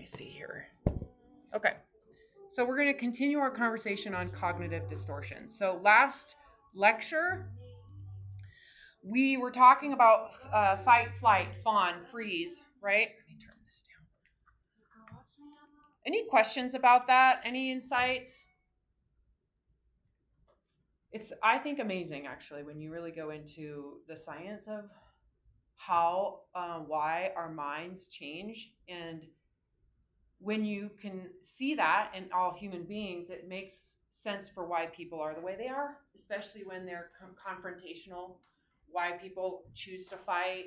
see here. Okay. So we're going to continue our conversation on cognitive distortions. So last lecture, we were talking about fight, flight, fawn, freeze, right? Let me turn this down. Any questions about that? Any insights? It's, I think, amazing, actually, when you really go into the science of how, why our minds change. And when you can see that in all human beings, it makes sense for why people are the way they are, especially when they're confrontational, why people choose to fight,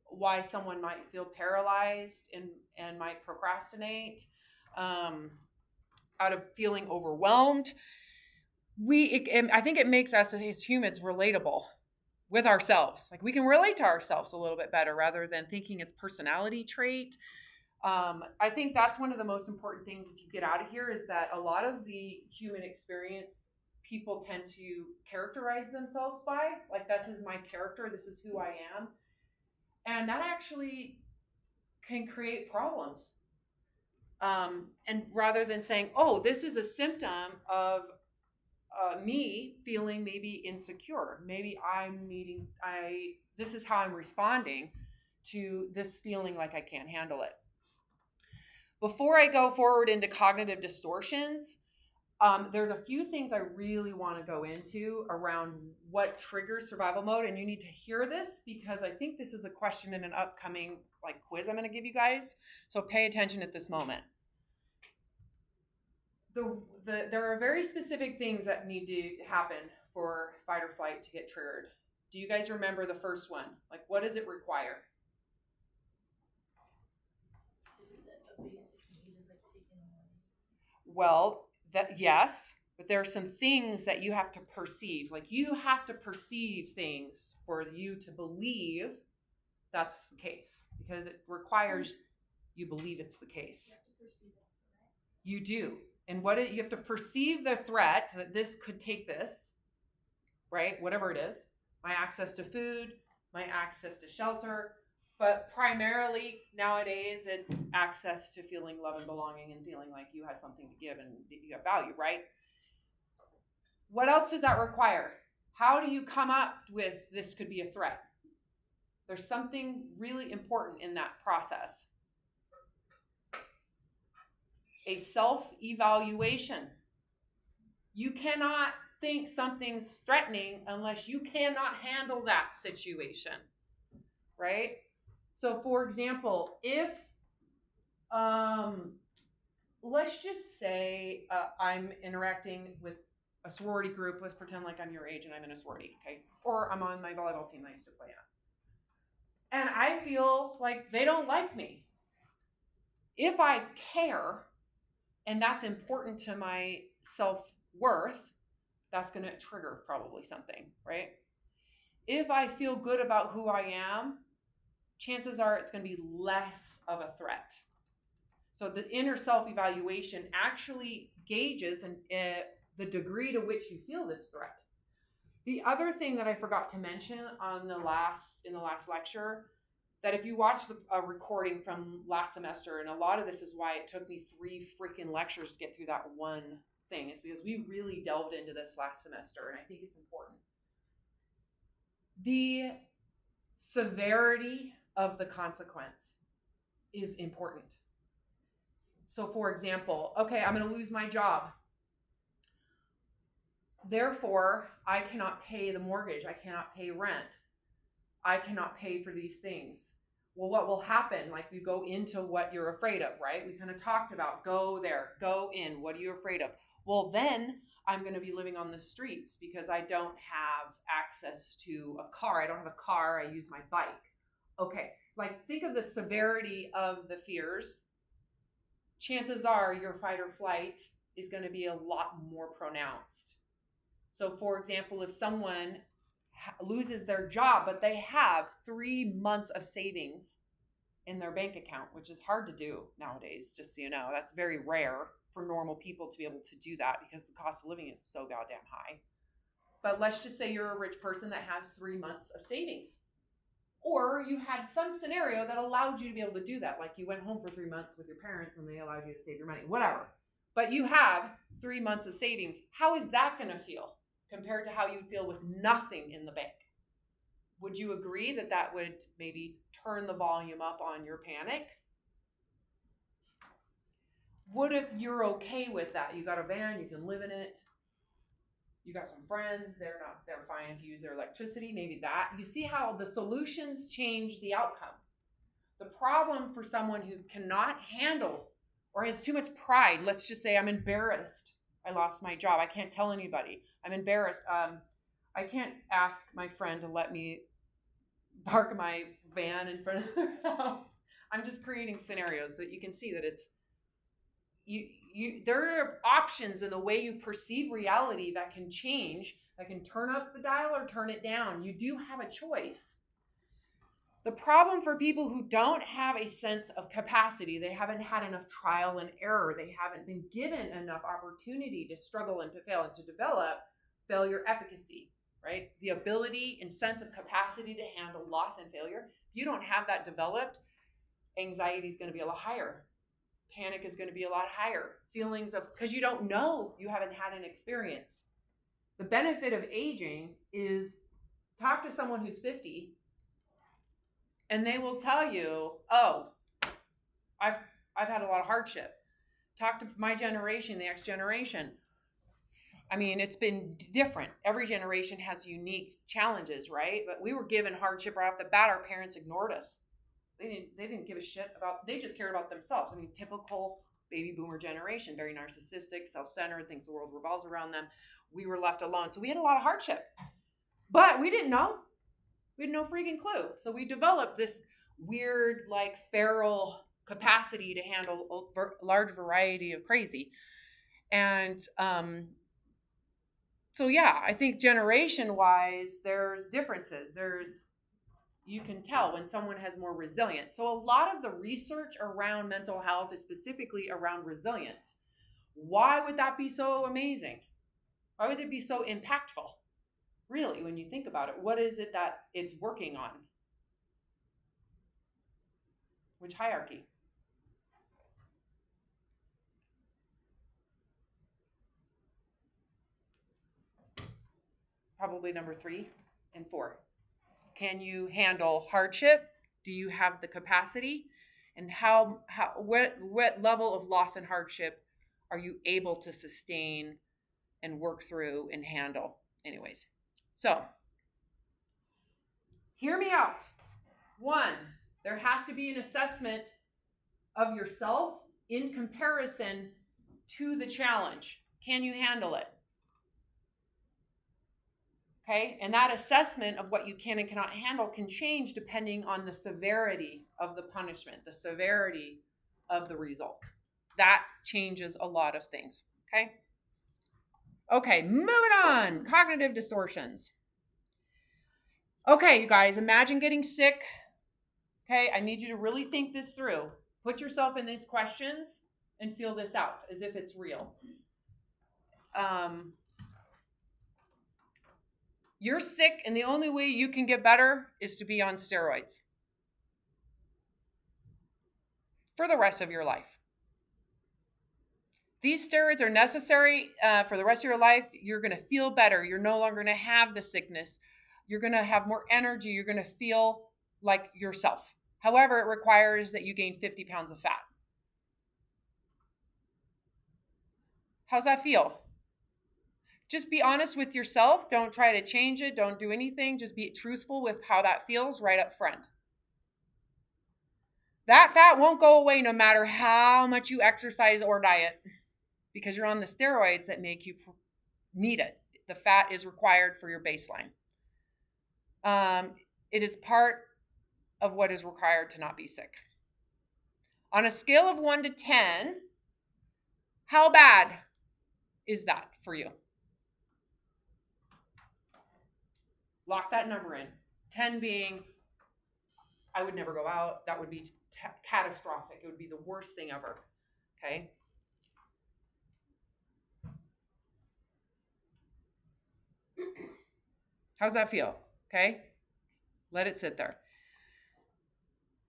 why someone might feel paralyzed and might procrastinate out of feeling overwhelmed. I think it makes us as humans relatable with ourselves. Like we can relate to ourselves a little bit better rather than thinking it's personality trait. I think that's one of the most important things if you get out of here is that a lot of the human experience people tend to characterize themselves by, like this is my character, this is who I am. And that actually can create problems. And rather than saying, oh, this is a symptom of me feeling maybe insecure, maybe this is how I'm responding to this feeling like I can't handle it. Before I go forward into cognitive distortions, there's a few things I really want to go into around what triggers survival mode. And you need to hear this because I think this is a question in an upcoming quiz I'm going to give you guys. So pay attention at this moment. There are very specific things that need to happen for fight or flight to get triggered. Do you guys remember the first one? Like, what does it require? Well, yes, but there are some things that you have to perceive. Like you have to perceive things for you to believe that's the case because it requires you believe it's the case. You have to perceive it, right? You do. And you have to perceive the threat that this could take this, right? Whatever it is, my access to food, my access to shelter, but primarily nowadays it's access to feeling love and belonging and feeling like you have something to give and you have value, right? What else does that require? How do you come up with this could be a threat? There's something really important in that process. A self-evaluation. You cannot think something's threatening unless you cannot handle that situation, right? So for example, if, let's just say I'm interacting with a sorority group, let's pretend like I'm your age and I'm in a sorority, okay? Or I'm on my volleyball team I used to play on. And I feel like they don't like me. If I care, and that's important to my self-worth, that's going to trigger probably something, right? If I feel good about who I am, chances are it's going to be less of a threat. So the inner self-evaluation actually gauges the degree to which you feel this threat. The other thing that I forgot to mention in the last lecture, that if you watch a recording from last semester, and a lot of this is why it took me 3 freaking lectures to get through that one thing, is because we really delved into this last semester, and I think it's important. The severity of the consequence is important. So for example, okay, I'm going to lose my job. Therefore, I cannot pay the mortgage. I cannot pay rent. I cannot pay for these things. Well, what will happen? Like we go into what you're afraid of, right? We kind of talked about go there, go in. What are you afraid of? Well, then I'm going to be living on the streets because I don't have access to a car. I don't have a car. I use my bike. Okay, like think of the severity of the fears. Chances are your fight or flight is going to be a lot more pronounced. So for example, if someone loses their job, but they have 3 months of savings in their bank account, which is hard to do nowadays, just so you know. That's very rare for normal people to be able to do that because the cost of living is so goddamn high. But let's just say you're a rich person that has 3 months of savings. Or you had some scenario that allowed you to be able to do that. Like you went home for 3 months with your parents and they allowed you to save your money, whatever. But you have 3 months of savings. How is that going to feel compared to how you feel with nothing in the bank? Would you agree that that would maybe turn the volume up on your panic? What if you're okay with that? You got a van, you can live in it. You got some friends, they're fine if you use their electricity, maybe that. You see how the solutions change the outcome. The problem for someone who cannot handle or has too much pride, let's just say I'm embarrassed. I lost my job. I can't tell anybody. I'm embarrassed. I can't ask my friend to let me park my van in front of their house. I'm just creating scenarios so that you can see that it's there are options in the way you perceive reality that can change, that can turn up the dial or turn it down. You do have a choice. The problem for people who don't have a sense of capacity, they haven't had enough trial and error, they haven't been given enough opportunity to struggle and to fail and to develop failure efficacy, right? The ability and sense of capacity to handle loss and failure. If you don't have that developed, anxiety is going to be a lot higher. Panic is going to be a lot higher. Feelings of, because you don't know, you haven't had an experience. The benefit of aging is talk to someone who's 50 and they will tell you, oh, I've had a lot of hardship. Talk to my generation, the X generation. I mean, it's been different. Every generation has unique challenges, right? But we were given hardship right off the bat. Our parents ignored us. They didn't give a shit about, they just cared about themselves. I mean, typical baby boomer generation, very narcissistic, self-centered, thinks the world revolves around them. We were left alone. So we had a lot of hardship, but we didn't know. We had no freaking clue. So we developed this weird, like feral capacity to handle a large variety of crazy. And so, yeah, I think generation wise, there's differences. You can tell when someone has more resilience. So a lot of the research around mental health is specifically around resilience. Why would that be so amazing? Why would it be so impactful? Really, when you think about it, what is it that it's working on? Which hierarchy? Probably number 3 and 4. Can you handle hardship? Do you have the capacity? And what level of loss and hardship are you able to sustain and work through and handle? Anyways, so hear me out. 1, there has to be an assessment of yourself in comparison to the challenge. Can you handle it? Okay, and that assessment of what you can and cannot handle can change depending on the severity of the punishment, the severity of the result. That changes a lot of things, okay? Okay, moving on, cognitive distortions. Okay, you guys, imagine getting sick. Okay, I need you to really think this through. Put yourself in these questions and feel this out as if it's real. You're sick, and the only way you can get better is to be on steroids for the rest of your life. These steroids are necessary for the rest of your life. You're going to feel better. You're no longer going to have the sickness. You're going to have more energy. You're going to feel like yourself. However, it requires that you gain 50 pounds of fat. How's that feel? Just be honest with yourself. Don't try to change it. Don't do anything. Just be truthful with how that feels right up front. That fat won't go away no matter how much you exercise or diet because you're on the steroids that make you need it. The fat is required for your baseline. It is part of what is required to not be sick. On a scale of 1 to 10, how bad is that for you? Lock that number in. 10 being, I would never go out. That would be catastrophic. It would be the worst thing ever. Okay? How's that feel? Okay? Let it sit there.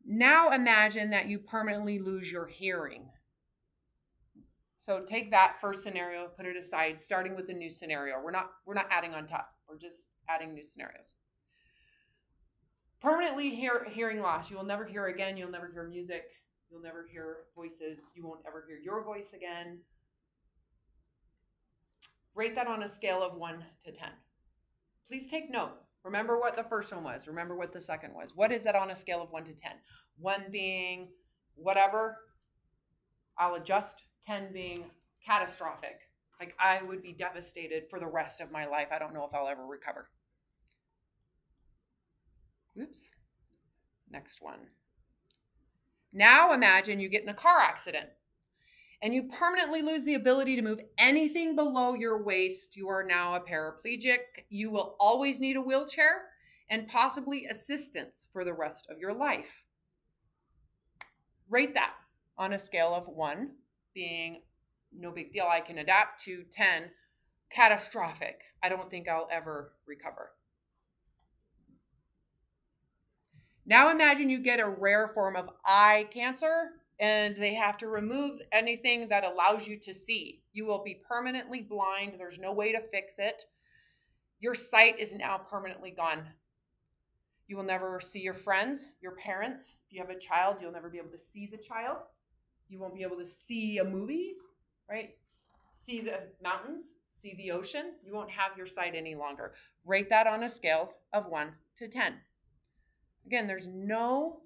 Now imagine that you permanently lose your hearing. So take that first scenario, put it aside, starting with a new scenario. We're not adding on top. We're just adding new scenarios. Permanently hearing loss. You will never hear again. You'll never hear music. You'll never hear voices. You won't ever hear your voice again. Rate that on a scale of 1 to 10. Please take note. Remember what the first one was. Remember what the second was. What is that on a scale of 1 to 10? 1 being whatever, I'll adjust. 10 being catastrophic. Like I would be devastated for the rest of my life. I don't know if I'll ever recover. Oops. Next one. Now imagine you get in a car accident and you permanently lose the ability to move anything below your waist. You are now a paraplegic. You will always need a wheelchair and possibly assistance for the rest of your life. Rate that on a scale of 1 being no big deal, I can adapt, to 10, catastrophic. I don't think I'll ever recover. Now imagine you get a rare form of eye cancer and they have to remove anything that allows you to see. You will be permanently blind. There's no way to fix it. Your sight is now permanently gone. You will never see your friends, your parents. If you have a child, you'll never be able to see the child. You won't be able to see a movie, right? See the mountains, see the ocean. You won't have your sight any longer. Rate that on a scale of 1 to 10. Again, there's no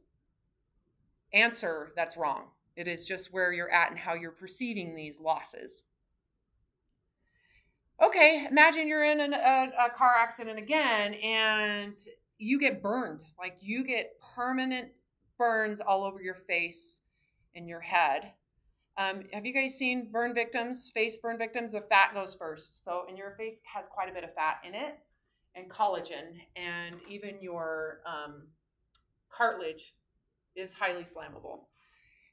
answer that's wrong. It is just where you're at and how you're perceiving these losses. Okay, imagine you're in a car accident again and you get burned. Like you get permanent burns all over your face and your head. Have you guys seen burn victims, face burn victims? The fat goes first. So, and your face has quite a bit of fat in it and collagen, and even your cartilage is highly flammable.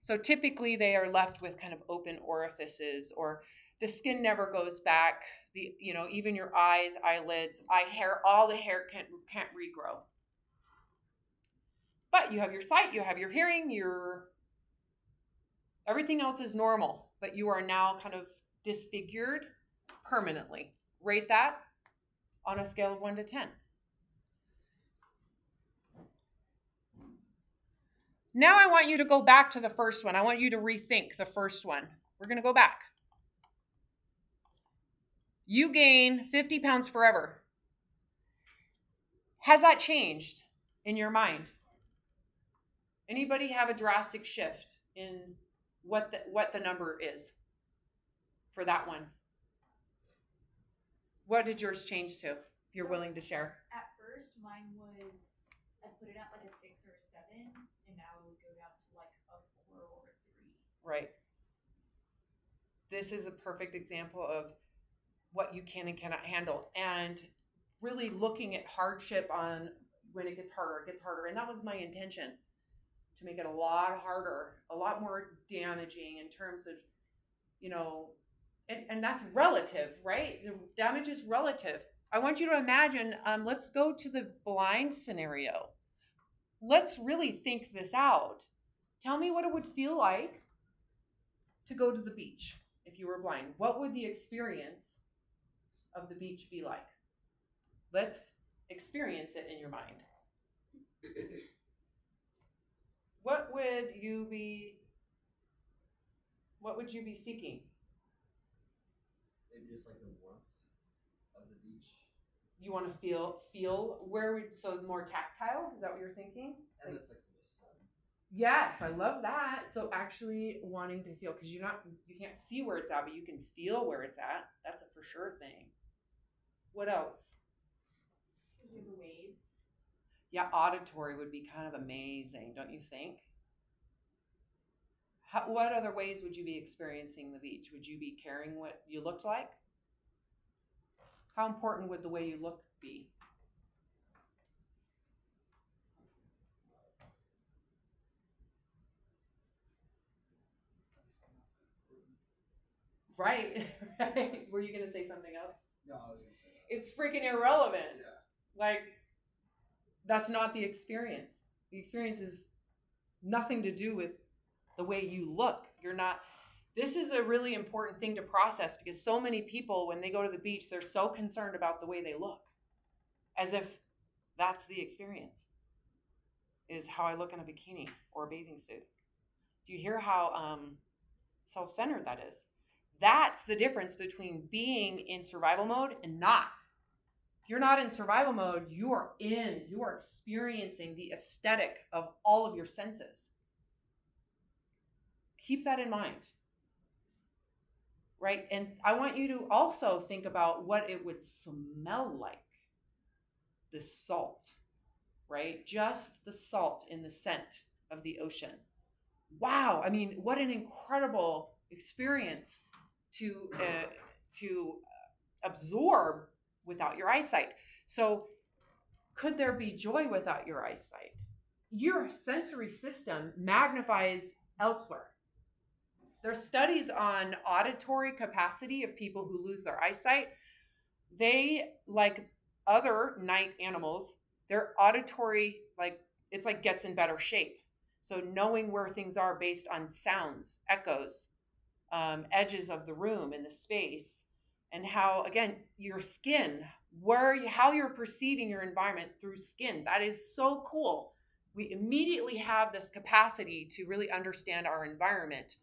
So typically they are left with kind of open orifices, or the skin never goes back. Even your eyes, eyelids, eye hair, all the hair can't regrow. But you have your sight, you have your hearing, everything else is normal, but you are now kind of disfigured permanently. Rate that on a scale of 1 to 10. Now I want you to go back to the first one. I want you to rethink the first one. We're going to go back. You gain 50 pounds forever. Has that changed in your mind? Anybody have a drastic shift in what the number is for that one? What did yours change to, if you're willing to share? At first, mine was, I put it at like a 6 or a 7, and now it would go down to like a 4 or a 3. Right. This is a perfect example of what you can and cannot handle, and really looking at hardship on when it gets harder. And that was my intention, to make it a lot harder, a lot more damaging in terms of, and that's relative, right? The damage is relative. I want you to imagine, let's go to the blind scenario. Let's really think this out. Tell me what it would feel like to go to the beach if you were blind. What would the experience of the beach be like? Let's experience it in your mind. What would you be seeking? Maybe just like the warmth of the beach. You want to feel so more tactile? Is that what you're thinking? And it's like the sun. Yes, I love that. So actually wanting to feel, because you can't see where it's at, but you can feel where it's at. That's a for sure thing. What else? Hear the waves. Yeah, auditory would be kind of amazing, don't you think? What other ways would you be experiencing the beach? Would you be caring what you looked like? How important would the way you look be? Right. Were you going to say something else? No, I was going to say that. It's freaking irrelevant. Yeah. Like, that's not the experience. The experience is nothing to do with the way you look. You're not, this is a really important thing to process because so many people, when they go to the beach, they're so concerned about the way they look, as if that's the experience, is how I look in a bikini or a bathing suit. Do you hear how self-centered that is? That's the difference between being in survival mode and not. If you're not in survival mode, you are experiencing the aesthetic of all of your senses. Keep that in mind. Right? And I want you to also think about what it would smell like. The salt, right? Just the salt in the scent of the ocean. Wow. I mean, what an incredible experience to absorb without your eyesight. So could there be joy without your eyesight? Your sensory system magnifies elsewhere. There's studies on auditory capacity of people who lose their eyesight. They, like other night animals, their auditory, it's like gets in better shape. So knowing where things are based on sounds, echoes, edges of the room and the space, and how, again, your skin, how you're perceiving your environment through skin. That is so cool. We immediately have this capacity to really understand our environment.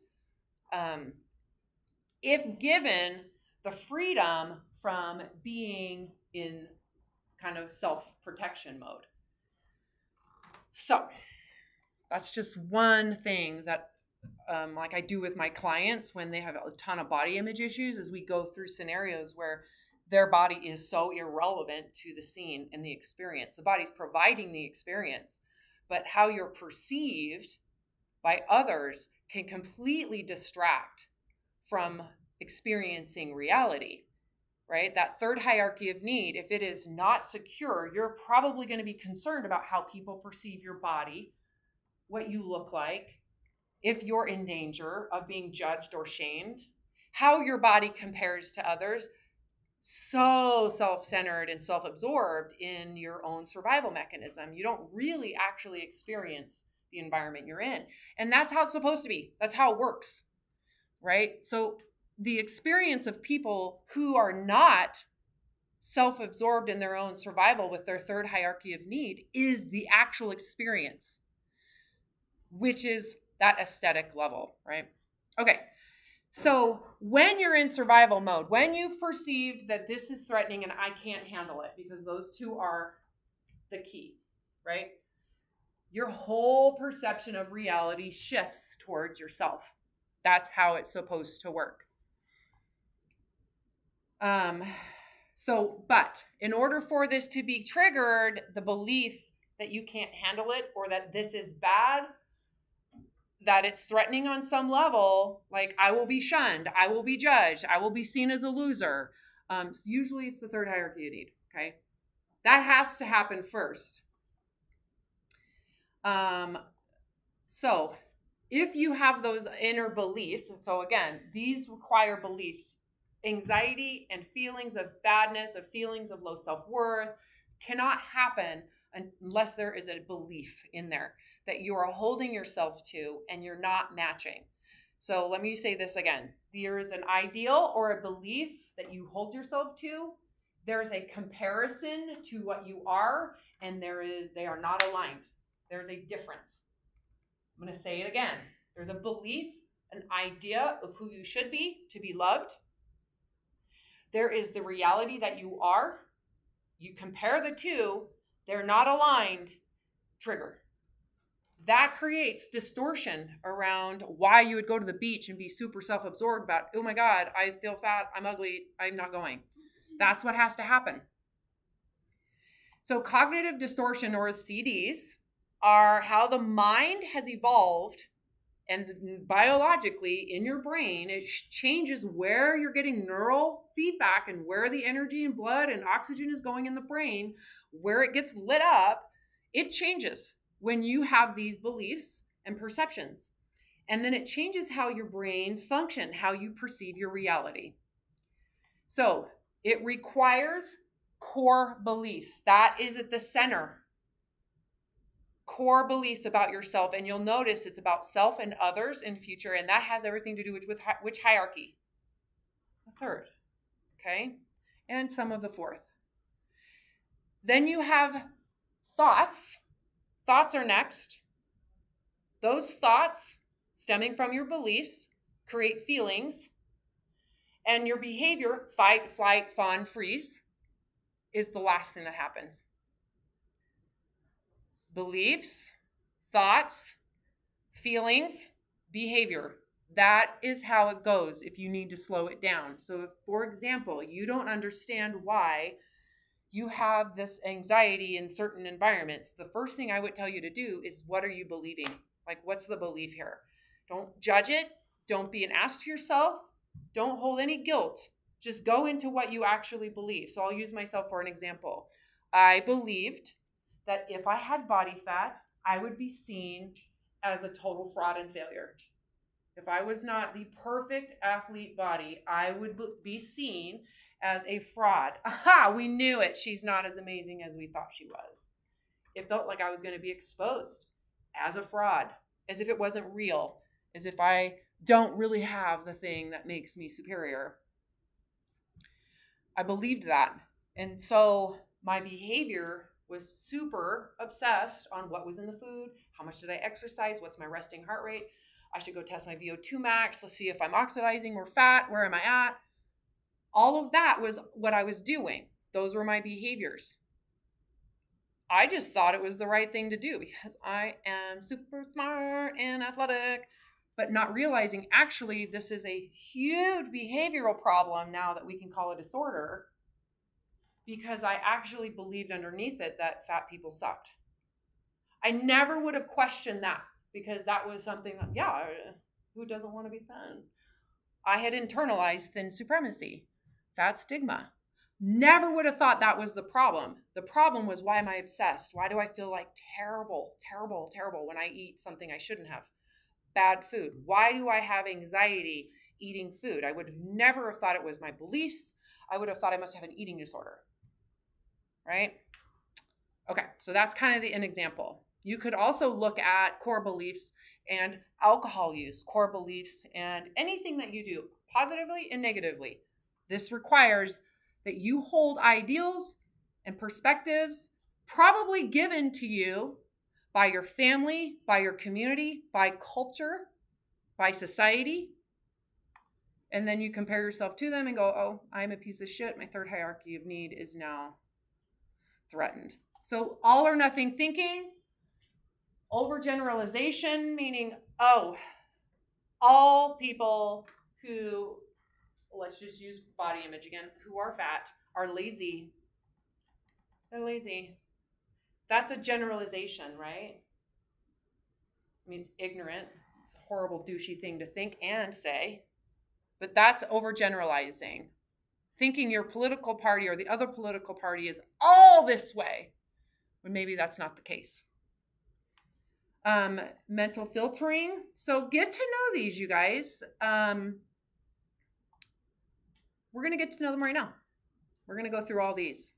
If given the freedom from being in kind of self-protection mode. So that's just one thing that like I do with my clients when they have a ton of body image issues, is we go through scenarios where their body is so irrelevant to the scene and the experience. The body's providing the experience, but how you're perceived by others can completely distract from experiencing reality, right? That third hierarchy of need, if it is not secure, you're probably going to be concerned about how people perceive your body, what you look like, if you're in danger of being judged or shamed, how your body compares to others. So self-centered and self-absorbed in your own survival mechanism. You don't really actually experience the environment you're in. And that's how it's supposed to be. That's how it works, right? So the experience of people who are not self-absorbed in their own survival with their third hierarchy of need is the actual experience, which is that aesthetic level, right? Okay. So when you're in survival mode, when you've perceived that this is threatening and I can't handle it, because those two are the key, right? Your whole perception of reality shifts towards yourself. That's how it's supposed to work. But in order for this to be triggered, the belief that you can't handle it or that this is bad, that it's threatening on some level, like I will be shunned, I will be judged, I will be seen as a loser. So usually it's the third hierarchy you need, okay? That has to happen first. So if you have those inner beliefs, so again, these require beliefs, anxiety and feelings of badness, of feelings of low self-worth cannot happen unless there is a belief in there that you are holding yourself to and you're not matching. So let me say this again. There is an ideal or a belief that you hold yourself to. There's a comparison to what you are, and they are not aligned. There's a difference. I'm going to say it again. There's a belief, an idea of who you should be to be loved. There is the reality that you are. You compare the two, they're not aligned, trigger. That creates distortion around why you would go to the beach and be super self-absorbed about, oh my God, I feel fat, I'm ugly, I'm not going. That's what has to happen. So cognitive distortion, or CDs, are how the mind has evolved, and biologically in your brain, it changes where you're getting neural feedback and where the energy and blood and oxygen is going in the brain, where it gets lit up. It changes when you have these beliefs and perceptions. And then it changes how your brains function, how you perceive your reality. So it requires core beliefs. That is at the center. core beliefs about yourself, and you'll notice it's about self and others in future, and that has everything to do with which hierarchy? The third, okay? And some of the fourth. Then you have thoughts. Thoughts are next. Those thoughts stemming from your beliefs create feelings, and your behavior, fight, flight, fawn, freeze, is the last thing that happens. Beliefs, thoughts, feelings, behavior. That is how it goes if you need to slow it down. So, if, for example, you don't understand why you have this anxiety in certain environments, the first thing I would tell you to do is, what are you believing? Like, what's the belief here? Don't judge it. Don't be an ass to yourself. Don't hold any guilt. Just go into what you actually believe. So I'll use myself for an example. I believed that if I had body fat, I would be seen as a total fraud and failure. If I was not the perfect athlete body, I would be seen as a fraud. Aha, we knew it. She's not as amazing as we thought she was. It felt like I was going to be exposed as a fraud, as if it wasn't real, as if I don't really have the thing that makes me superior. I believed that. And so my behavior was super obsessed on what was in the food, how much did I exercise, what's my resting heart rate. I should go test my VO2 max. Let's see if I'm oxidizing more fat. Where am I at? All of that was what I was doing. Those were my behaviors. I just thought it was the right thing to do because I am super smart and athletic, but not realizing actually this is a huge behavioral problem now that we can call a disorder, because I actually believed underneath it that fat people sucked. I never would have questioned that, because that was something that, yeah, who doesn't want to be thin? I had internalized thin supremacy, fat stigma. Never would have thought that was the problem. The problem was, why am I obsessed? Why do I feel like terrible when I eat something I shouldn't have? Bad food. Why do I have anxiety eating food? I would have never have thought it was my beliefs. I would have thought I must have an eating disorder, right? Okay, so that's kind of an example. You could also look at core beliefs and alcohol use, core beliefs, and anything that you do positively and negatively. This requires that you hold ideals and perspectives probably given to you by your family, by your community, by culture, by society. And then you compare yourself to them and go, oh, I'm a piece of shit. My third hierarchy of need is now threatened. So all or nothing thinking, overgeneralization, meaning, oh, all people who, let's just use body image again, who are fat are lazy. They're lazy. That's a generalization, right? I mean, it's ignorant. It's a horrible, douchey thing to think and say, but that's overgeneralizing. Thinking your political party or the other political party is all this way, when maybe that's not the case. Mental filtering. So get to know these, you guys. We're going to get to know them right now. We're going to go through all these.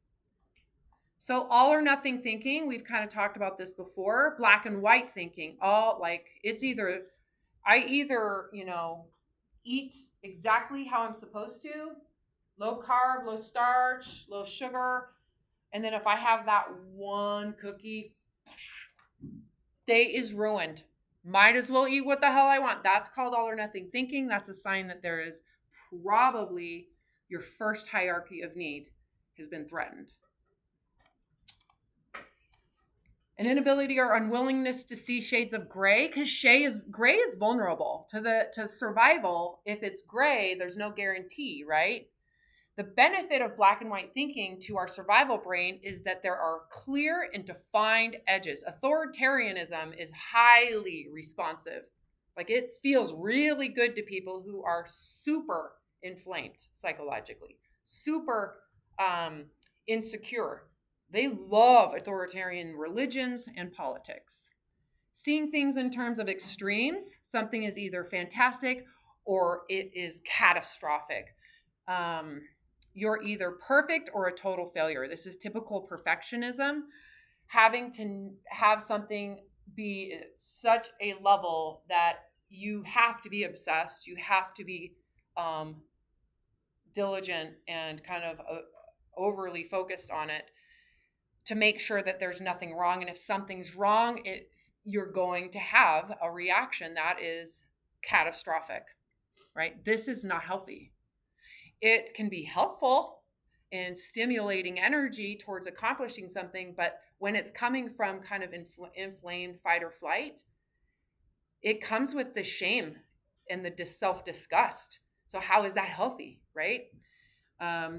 So all or nothing thinking, we've kind of talked about this before. Black and white thinking, all like it's either, I either, eat exactly how I'm supposed to, low carb, low starch, low sugar. And then if I have that one cookie, day is ruined. Might as well eat what the hell I want. That's called all or nothing thinking. That's a sign that there is probably your first hierarchy of need has been threatened. An inability or unwillingness to see shades of gray, because gray is vulnerable to survival. If it's gray, there's no guarantee, right? The benefit of black and white thinking to our survival brain is that there are clear and defined edges. Authoritarianism is highly responsive. Like, it feels really good to people who are super inflamed psychologically, super insecure. They love authoritarian religions and politics. Seeing things in terms of extremes, something is either fantastic or it is catastrophic. You're either perfect or a total failure. This is typical perfectionism. having to have something be at such a level that you have to be obsessed, you have to be um, diligent and kind of overly focused on it to make sure that there's nothing wrong. And if something's wrong, you're going to have a reaction that is catastrophic, right? This is not healthy. It can be helpful in stimulating energy towards accomplishing something, but when it's coming from kind of inflamed fight or flight, it comes with the shame and the self-disgust. So how is that healthy, right?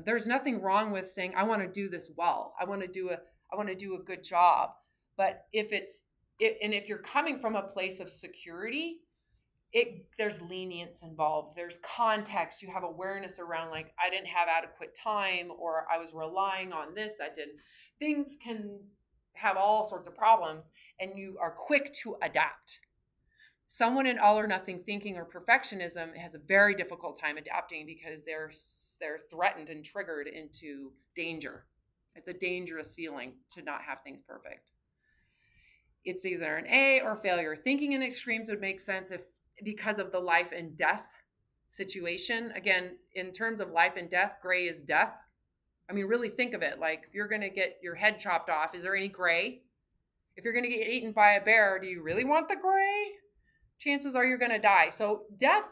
There's nothing wrong with saying I want to do this well. I want to do a good job. But if you're coming from a place of security, there's lenience involved. There's context. You have awareness around, like, I didn't have adequate time, or I was relying on this. I didn't. Things can have all sorts of problems, and you are quick to adapt. Someone in all or nothing thinking or perfectionism has a very difficult time adapting because they're threatened and triggered into danger. It's a dangerous feeling to not have things perfect. It's either an A or failure. Thinking in extremes would make sense if because of the life and death situation. Again, in terms of life and death, gray is death. I mean, really think of it. Like, if you're going to get your head chopped off, is there any gray? If you're going to get eaten by a bear, do you really want the gray? Chances are you're going to die. So death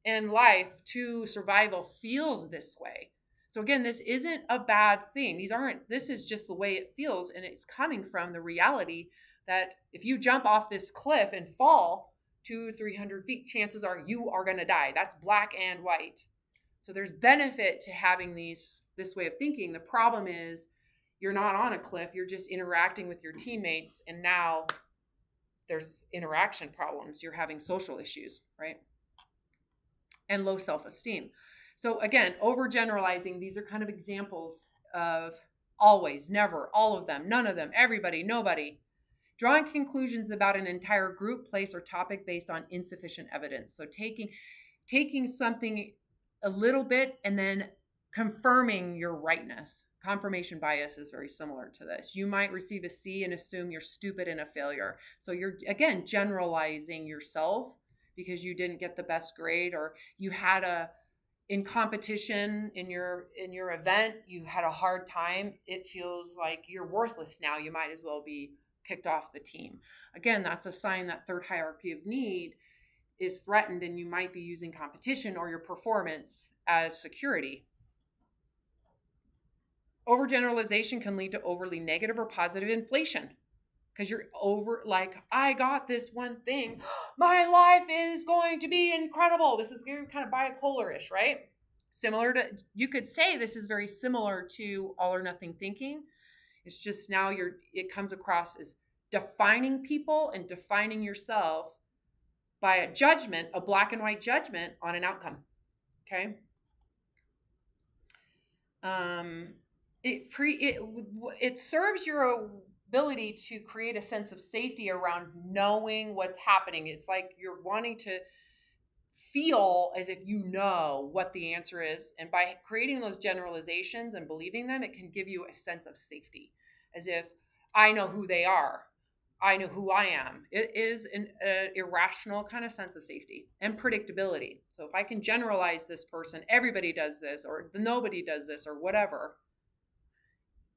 and life to survival feels this way. So again, this isn't a bad thing. This is just the way it feels. And it's coming from the reality that if you jump off this cliff and fall 200-300 feet, chances are you are going to die. That's black and white. So there's benefit to having this way of thinking. The problem is you're not on a cliff. You're just interacting with your teammates. And now there's interaction problems. You're having social issues, right? And low self-esteem. So again, overgeneralizing, these are kind of examples of always, never, all of them, none of them, everybody, nobody. Drawing conclusions about an entire group, place, or topic based on insufficient evidence. So taking something a little bit and then confirming your rightness. Confirmation bias is very similar to this. You might receive a C and assume you're stupid and a failure. So you're, again, generalizing yourself because you didn't get the best grade, or you had in competition in your event, you had a hard time. It feels like you're worthless now. You might as well be kicked off the team. Again, that's a sign that third hierarchy of need is threatened, and you might be using competition or your performance as security. Overgeneralization can lead to overly negative or positive inflation because you're I got this one thing. My life is going to be incredible. This is kind of bipolar-ish, right? You could say this is very similar to all or nothing thinking. It's just now it comes across as defining people and defining yourself by a judgment, a black and white judgment on an outcome. Okay. It serves your ability to create a sense of safety around knowing what's happening. It's like you're wanting to feel as if you know what the answer is. And by creating those generalizations and believing them, it can give you a sense of safety, as if I know who they are. I know who I am. It is an irrational kind of sense of safety and predictability. So if I can generalize this person, everybody does this, or nobody does this, or whatever.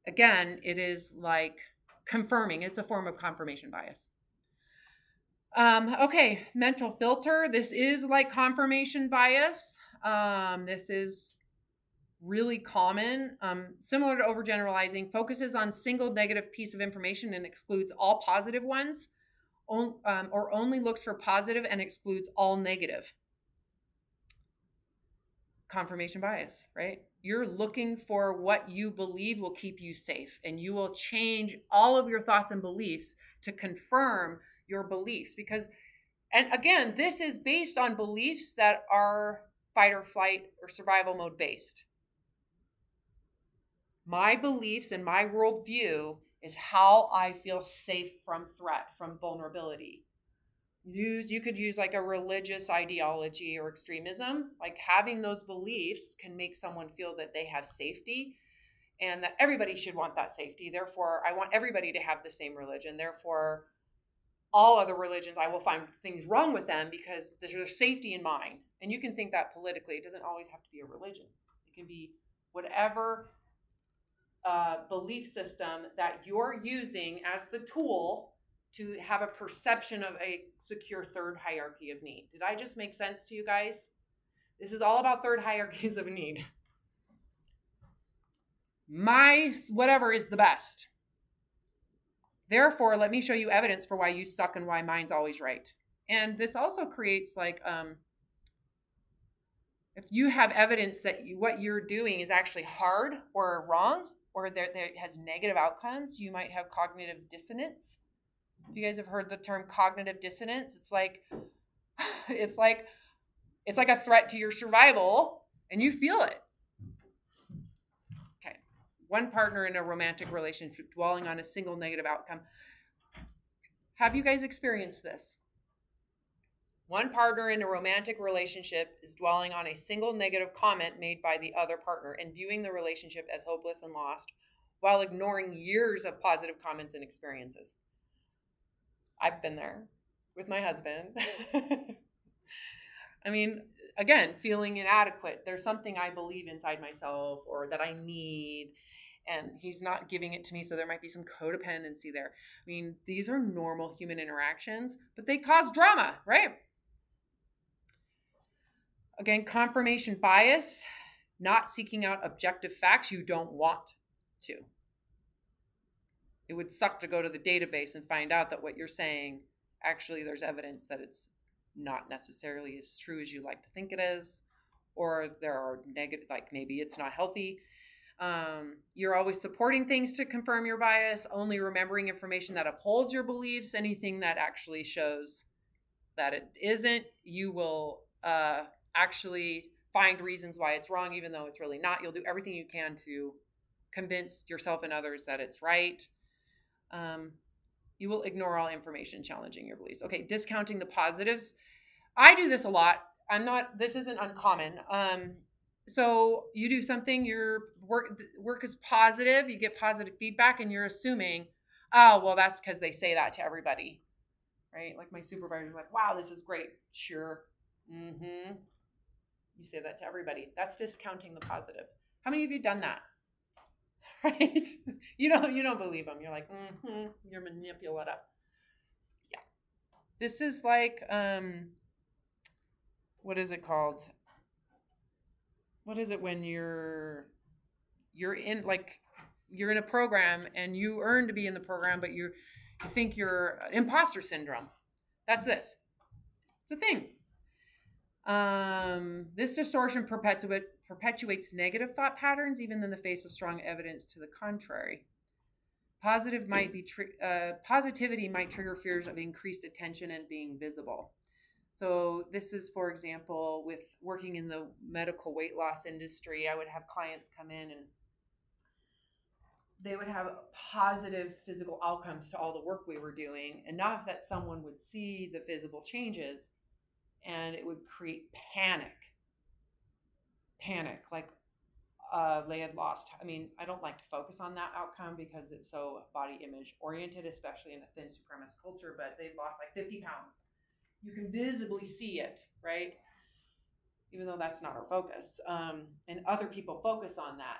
Again, it is like confirming. It's a form of confirmation bias. Okay, mental filter. This is like confirmation bias. This is really common. Similar to overgeneralizing, focuses on single negative piece of information and excludes all positive ones, or only looks for positive and excludes all negative. Confirmation bias, right? You're looking for what you believe will keep you safe, and you will change all of your thoughts and beliefs to confirm your beliefs. And again, this is based on beliefs that are fight or flight or survival mode based. My beliefs and my worldview is how I feel safe from threat, from vulnerability. You could use like a religious ideology or extremism. Like having those beliefs can make someone feel that they have safety. and that everybody should want that safety. Therefore, I want everybody to have the same religion. Therefore, all other religions, I will find things wrong with them because there's safety in mine. And you can think that politically. It doesn't always have to be a religion. It can be whatever belief system that you're using as the tool to have a perception of a secure third hierarchy of need. Did I just make sense to you guys? This is all about third hierarchies of need. My whatever is the best. Therefore, let me show you evidence for why you suck and why mine's always right. And this also creates like, if you have evidence that what you're doing is actually hard or wrong, or that it has negative outcomes, you might have cognitive dissonance. If you guys have heard the term cognitive dissonance, it's like a threat to your survival, and you feel it. Okay. One partner in a romantic relationship dwelling on a single negative outcome. Have you guys experienced this? One partner in a romantic relationship is dwelling on a single negative comment made by the other partner and viewing the relationship as hopeless and lost while ignoring years of positive comments and experiences. I've been there with my husband. I mean, again, feeling inadequate. There's something I believe inside myself or that I need, and he's not giving it to me, so there might be some codependency there. I mean, these are normal human interactions, but they cause drama, right? Again, confirmation bias, not seeking out objective facts you don't want to. It would suck to go to the database and find out that what you're saying, actually there's evidence that it's not necessarily as true as you like to think it is, or there are negative, like maybe it's not healthy. You're always supporting things to confirm your bias, only remembering information that upholds your beliefs. Anything that actually shows that it isn't, you will actually find reasons why it's wrong, even though it's really not. You'll do everything you can to convince yourself and others that it's right. You will ignore all information challenging your beliefs. Okay, discounting the positives. I do this a lot. This isn't uncommon. So you do something, your work is positive, you get positive feedback, and you're assuming, oh, well, that's because they say that to everybody, right? Like my supervisor's like, wow, this is great. Sure. Mm-hmm. You say that to everybody. That's discounting the positive. How many of you done that? Right? You don't believe them. You're like, mm-hmm. You're manipulative. Yeah. This is like, what is it called? What is it when you're in a program and you earn to be in the program, but you think you're imposter syndrome. That's this. It's a thing. This distortion perpetuates negative thought patterns, even in the face of strong evidence to the contrary. Positivity might trigger fears of increased attention and being visible. So this is, for example, with working in the medical weight loss industry, I would have clients come in and they would have positive physical outcomes to all the work we were doing, enough that someone would see the visible changes and it would create panic, like they had lost. I mean, I don't like to focus on that outcome because it's so body image oriented, especially in a thin supremacist culture, but they lost like 50 pounds. You can visibly see it, right? Even though that's not our focus. And other people focus on that.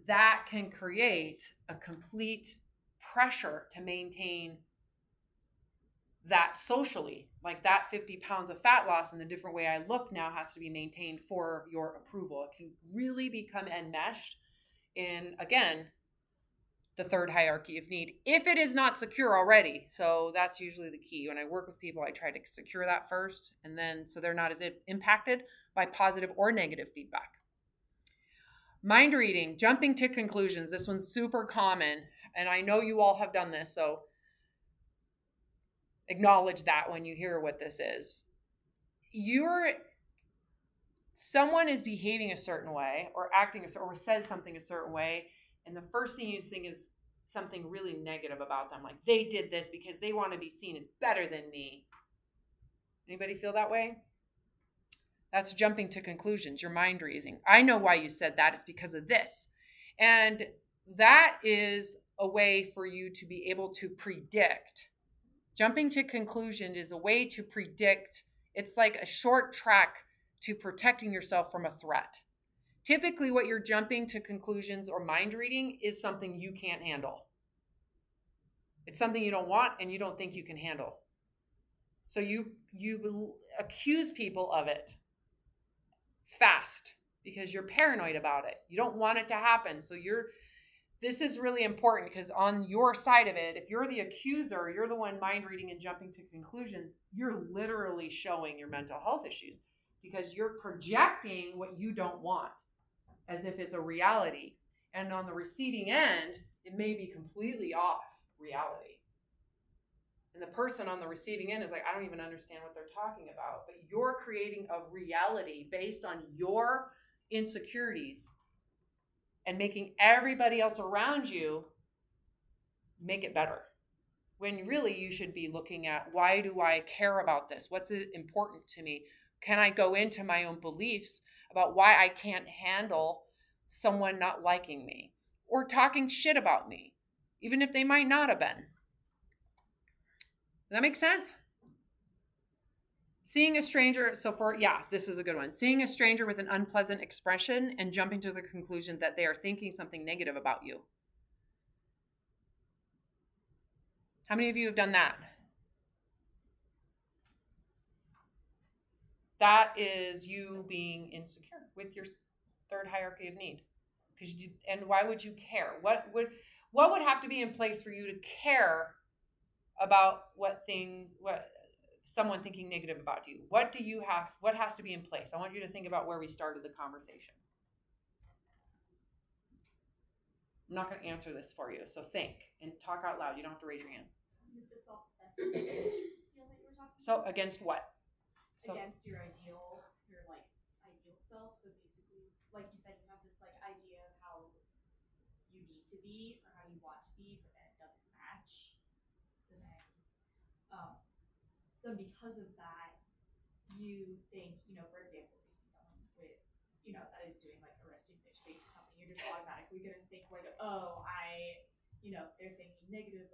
That can create a complete pressure to maintain that socially. Like that 50 pounds of fat loss and the different way I look now has to be maintained for your approval. It can really become enmeshed in, again, the third hierarchy of need, if it is not secure already. So that's usually the key. When I work with people, I try to secure that first, and then so they're not as impacted by positive or negative feedback. Mind reading, jumping to conclusions. This one's super common, and I know you all have done this, so acknowledge that when you hear what this is. Someone is behaving a certain way or acting or says something a certain way, and the first thing you think is something really negative about them, like they did this because they want to be seen as better than me. Anybody feel that way? That's jumping to conclusions. Your mind reasoning. I know why you said that. It's because of this. And that is a way for you to be able to predict. Jumping to conclusion is a way to predict. It's like a short track to protecting yourself from a threat. Typically, what you're jumping to conclusions or mind reading is something you can't handle. It's something you don't want and you don't think you can handle. So you accuse people of it fast because you're paranoid about it. You don't want it to happen. So this is really important because on your side of it, if you're the accuser, you're the one mind reading and jumping to conclusions, you're literally showing your mental health issues because you're projecting what you don't want as if it's a reality. And on the receiving end, it may be completely off reality. And the person on the receiving end is like, I don't even understand what they're talking about. But you're creating a reality based on your insecurities and making everybody else around you make it better. When really you should be looking at, why do I care about this? What's important to me? Can I go into my own beliefs about why I can't handle someone not liking me or talking shit about me, even if they might not have been? Does that make sense? Seeing a stranger, this is a good one. Seeing a stranger with an unpleasant expression and jumping to the conclusion that they are thinking something negative about you. How many of you have done that? That is you being insecure with your third hierarchy of need. And why would you care? What would have to be in place for you to care about what someone thinking negative about you? What has to be in place? I want you to think about where we started the conversation. I'm not going to answer this for you, so think and talk out loud. You don't have to raise your hand. Is it the self-assessment deal that you were talking about? So against what? Against your ideal self. So basically, like you said, you have this like idea of how you need to be or how you want to be, but then it doesn't match. So then, so because of that, you think, for example, if you see someone with, that is doing like a resting bitch face or something, you're just automatically gonna think like, oh, they're thinking negative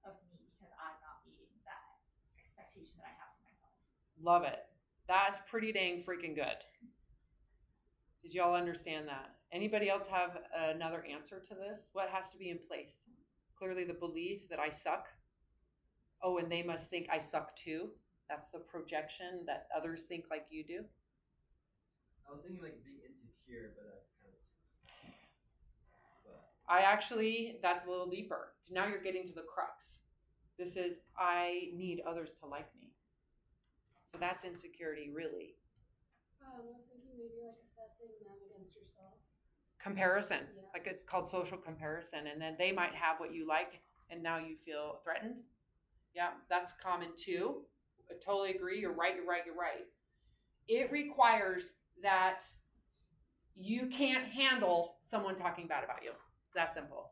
of me because I'm not meeting that expectation that I have for myself. Love it. That's pretty dang freaking good. Did y'all understand that? Anybody else have another answer to this? What has to be in place? Clearly the belief that I suck. Oh, and they must think I suck too. That's the projection that others think like you do. I was thinking like being insecure, but that's kind of That's a little deeper. Now you're getting to the crux. This is, I need others to like me. So that's insecurity, really. I was thinking maybe like assessing them against yourself. Comparison. Yeah. Like it's called social comparison. And then they might have what you like and now you feel threatened. Yeah, that's common too. I totally agree. You're right. It requires that you can't handle someone talking bad about you. It's that simple.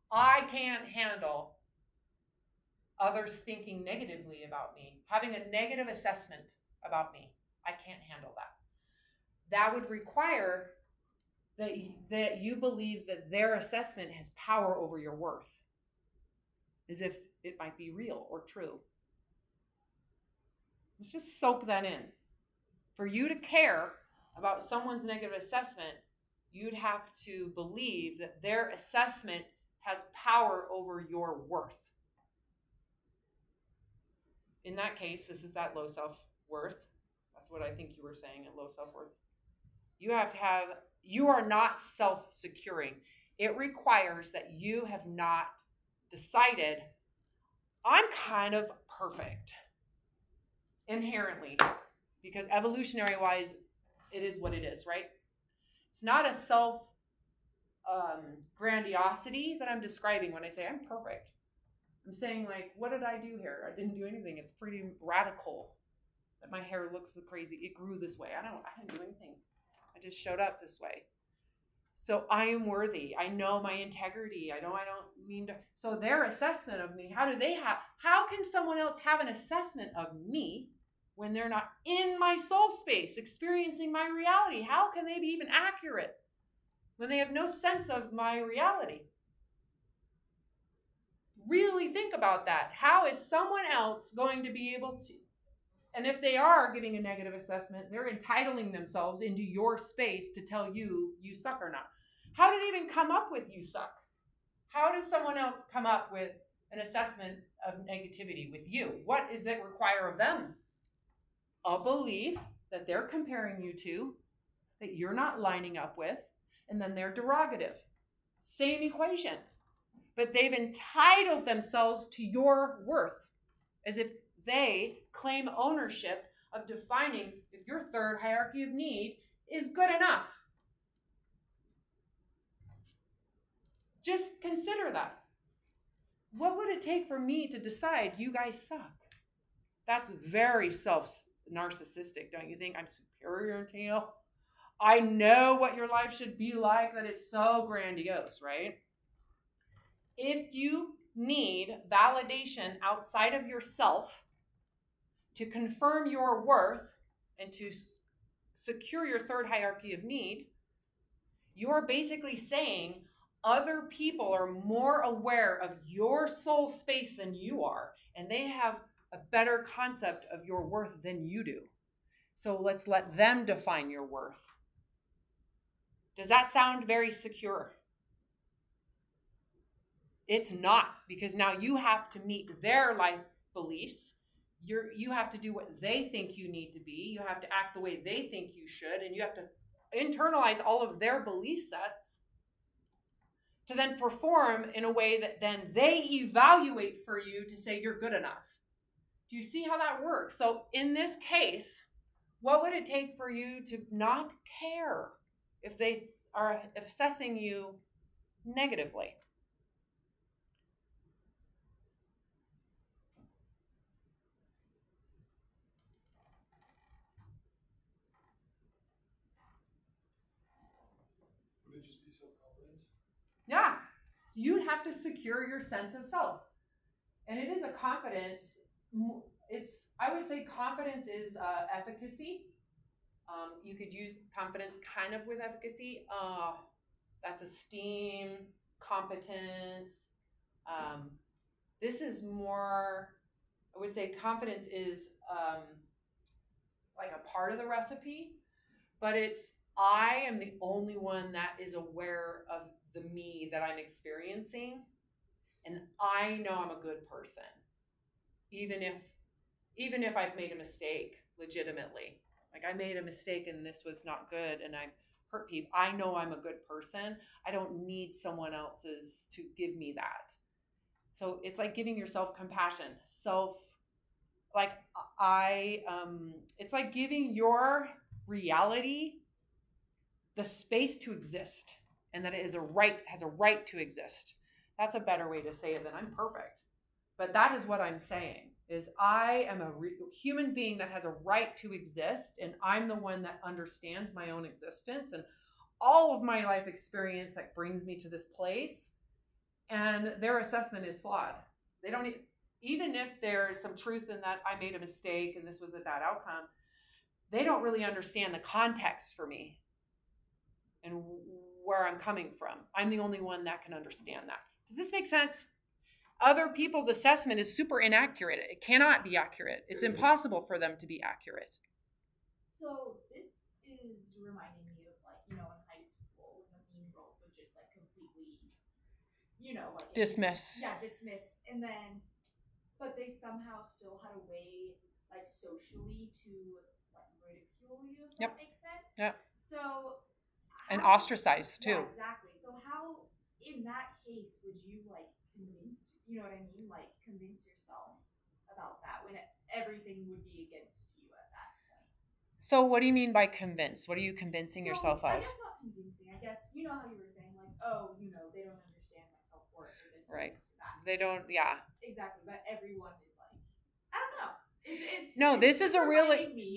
I can't handle others thinking negatively about me, having a negative assessment about me. I can't handle that. That would require that you believe that their assessment has power over your worth, as if it might be real or true. Let's just soak that in. For you to care about someone's negative assessment, you'd have to believe that their assessment has power over your worth. In that case, this is that low self-worth. That's what I think you were saying, at low self-worth. You are not self-securing. It requires that you have not decided, I'm kind of perfect inherently, because evolutionary wise, it is what it is, right? It's not a self grandiosity that I'm describing when I say I'm perfect. I'm saying, like, what did I do here? I didn't do anything. It's pretty radical that my hair looks crazy. It grew this way. I didn't do anything. I just showed up this way. So I am worthy. I know my integrity. I don't mean to. So their assessment of me, how can someone else have an assessment of me when they're not in my soul space, experiencing my reality? How can they be even accurate when they have no sense of my reality? Really think about that. How is someone else going to be able to, and if they are giving a negative assessment, they're entitling themselves into your space to tell you you suck or not. How do they even come up with you suck? How does someone else come up with an assessment of negativity with you? What does it require of them? A belief that they're comparing you to, that you're not lining up with, and then they're derogative. Same equation. But they've entitled themselves to your worth as if they claim ownership of defining if your third hierarchy of need is good enough. Just consider that. What would it take for me to decide you guys suck? That's very narcissistic, don't you think? I'm superior to you. I know what your life should be like. That is so grandiose, right? If you need validation outside of yourself to confirm your worth and to secure your third hierarchy of need, you're basically saying other people are more aware of your soul space than you are, and they have a better concept of your worth than you do. So let's let them define your worth. Does that sound very secure? It's not, because now you have to meet their life beliefs. You have to do what they think you need to be. You have to act the way they think you should, and you have to internalize all of their belief sets to then perform in a way that then they evaluate for you to say you're good enough. Do you see how that works? So in this case, what would it take for you to not care if they are assessing you negatively? Would it just be self-confidence? Yeah. So you'd have to secure your sense of self. And it is a confidence. I would say confidence is efficacy. You could use confidence kind of with efficacy. That's esteem, competence. This is more, I would say confidence is like a part of the recipe, but it's, I am the only one that is aware of the me that I'm experiencing. And I know I'm a good person, even if I've made a mistake legitimately. Like I made a mistake and this was not good and I hurt people. I know I'm a good person. I don't need someone else's to give me that. So it's like giving yourself compassion, it's like giving your reality the space to exist, and that it has a right to exist. That's a better way to say it than I'm perfect. But that is what I'm saying, is I am a human being that has a right to exist, and I'm the one that understands my own existence and all of my life experience that brings me to this place. And their assessment is flawed. They don't, even if there's some truth in that I made a mistake and this was a bad outcome, they don't really understand the context for me and where I'm coming from. I'm the only one that can understand that. Does this make sense? Other people's assessment is super inaccurate. It cannot be accurate. It's impossible for them to be accurate. So this is reminding me of, like, in high school when the mean girls would just like completely, like Dismiss. dismiss, and then, but they somehow still had a way, like socially, to like ridicule you, if that makes sense. Yep. So. And ostracize too. Yeah, exactly. So how, in that case, would you like convince? You know what I mean? Like convince yourself about that when everything would be against you at that point. So what do you mean by convince? What are you convincing yourself of? I guess not convincing. I guess, you know how you were saying, like, oh, they don't understand my self-worth or this or Right. this or that. They don't, yeah. Exactly. But everyone is like, I don't know. No, this is a really, me.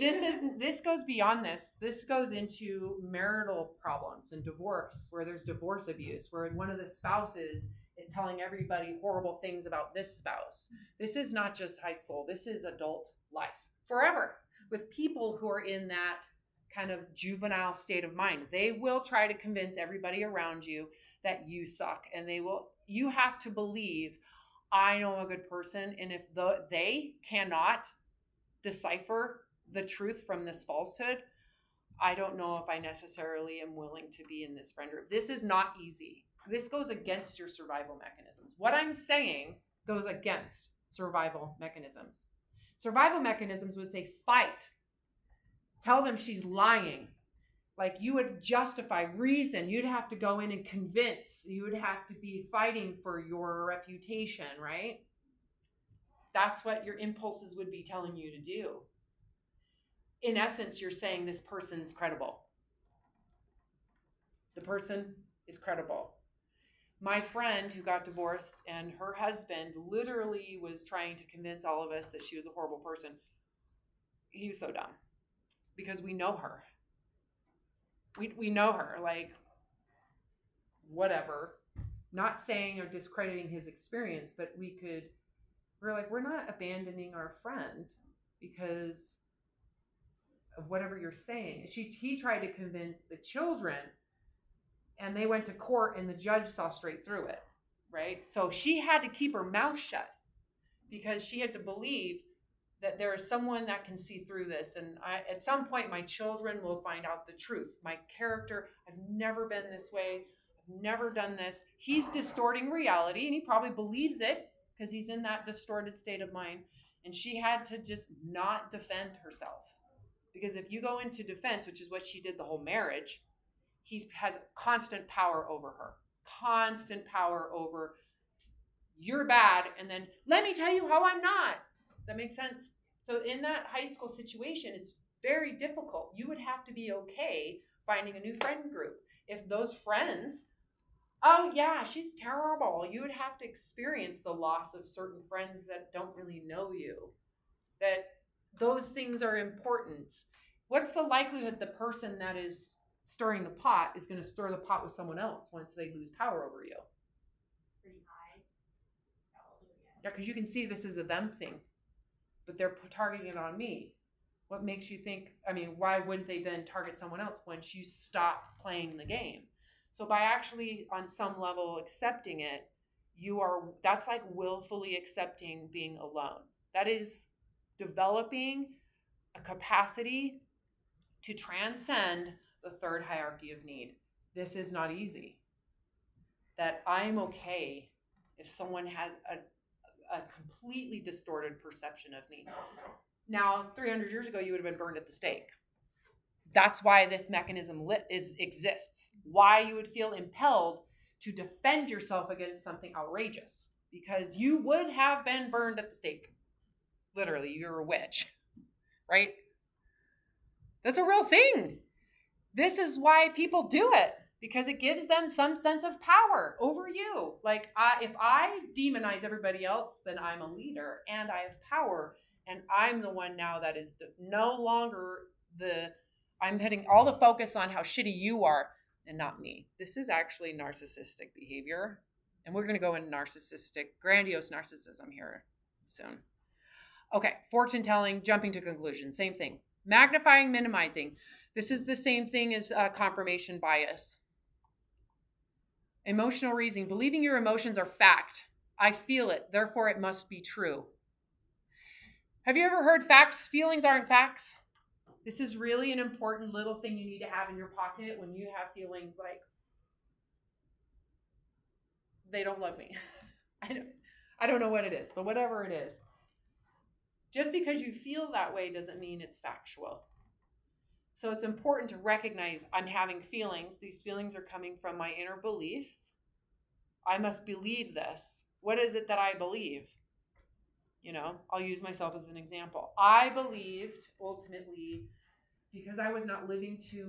this goes beyond this. This goes into marital problems and divorce, where there's divorce abuse, where one of the spouses is telling everybody horrible things about this spouse. This is not just high school. This is adult life forever with people who are in that kind of juvenile state of mind. They will try to convince everybody around you that you suck, and you have to believe I know a good person, and if they cannot decipher the truth from this falsehood, I don't know if I necessarily am willing to be in this friend group. This is not easy. This goes against your survival mechanisms. What I'm saying goes against survival mechanisms. Survival mechanisms would say fight. Tell them she's lying. Like you would justify reason. You'd have to go in and convince. You would have to be fighting for your reputation, right? That's what your impulses would be telling you to do. In essence, you're saying this person's credible. The person is credible. My friend who got divorced and her husband literally was trying to convince all of us that she was a horrible person. He was so dumb because we know her. We know her, like, whatever. Not saying or discrediting his experience, but we're like, we're not abandoning our friend because of whatever you're saying. He tried to convince the children, and they went to court, and the judge saw straight through it, right? So she had to keep her mouth shut because she had to believe that there is someone that can see through this. And at some point, my children will find out the truth. My character, I've never been this way. I've never done this. He's distorting reality, and he probably believes it because he's in that distorted state of mind. And she had to just not defend herself. Because if you go into defense, which is what she did the whole marriage, he has constant power over her. Constant power over, you're bad, and then let me tell you how I'm not. Does that make sense? So in that high school situation, it's very difficult. You would have to be okay finding a new friend group. If those friends, oh yeah, she's terrible, you would have to experience the loss of certain friends that don't really know you. That those things are important. What's the likelihood the person that is stirring the pot is going to stir the pot with someone else once they lose power over you? Pretty high. Yeah, because you can see this is a them thing, but they're targeting it on me. What makes you think, why wouldn't they then target someone else once you stop playing the game? So by actually on some level accepting it, that's like willfully accepting being alone. That is developing a capacity to transcend the third hierarchy of need. This is not easy. That I'm okay if someone has a completely distorted perception of me. Now, 300 years ago, you would have been burned at the stake. That's why this mechanism exists. Why you would feel impelled to defend yourself against something outrageous. Because you would have been burned at the stake. Literally, you're a witch. Right? That's a real thing. This is why people do it. Because it gives them some sense of power over you. Like, if I demonize everybody else, then I'm a leader and I have power. And I'm the one now that is no longer I'm putting all the focus on how shitty you are and not me. This is actually narcissistic behavior. And we're going to go into grandiose narcissism here soon. Okay, fortune telling, jumping to conclusions, same thing. Magnifying, minimizing. This is the same thing as confirmation bias. Emotional reasoning, believing your emotions are fact. I feel it, therefore it must be true. Have you ever heard feelings aren't facts? This is really an important little thing you need to have in your pocket when you have feelings like, they don't love me. I don't know what it is, but whatever it is. Just because you feel that way doesn't mean it's factual. So it's important to recognize I'm having feelings. These feelings are coming from my inner beliefs. I must believe this. What is it that I believe? I'll use myself as an example. I believed ultimately, because I was not living to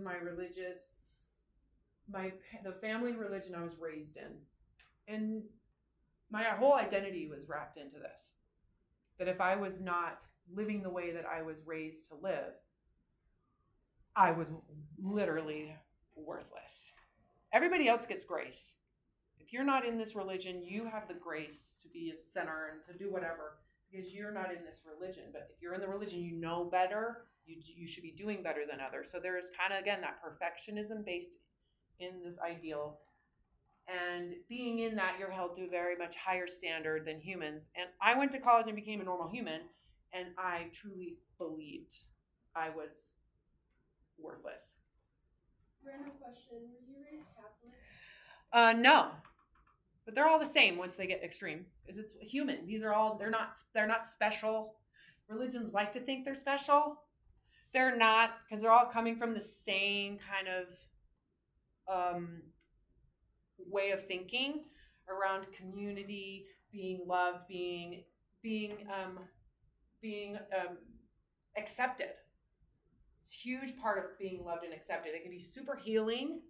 the family religion I was raised in. And my whole identity was wrapped into this. That if I was not living the way that I was raised to live, I was literally worthless. Everybody else gets grace. If you're not in this religion, you have the grace to be a sinner and to do whatever because you're not in this religion. But if you're in the religion, you know better. You should be doing better than others. So there is kind of, again, that perfectionism based in this ideal. And being in that, you're held to a very much higher standard than humans. And I went to college and became a normal human, and I truly believed I was worthless. Random question: were you raised Catholic? No, but they're all the same once they get extreme, because it's human. These are all they're not special. Religions like to think they're special. They're not, because they're all coming from the same kind of way of thinking around community, being loved, being accepted. It's a huge part of being loved and accepted. It can be super healing,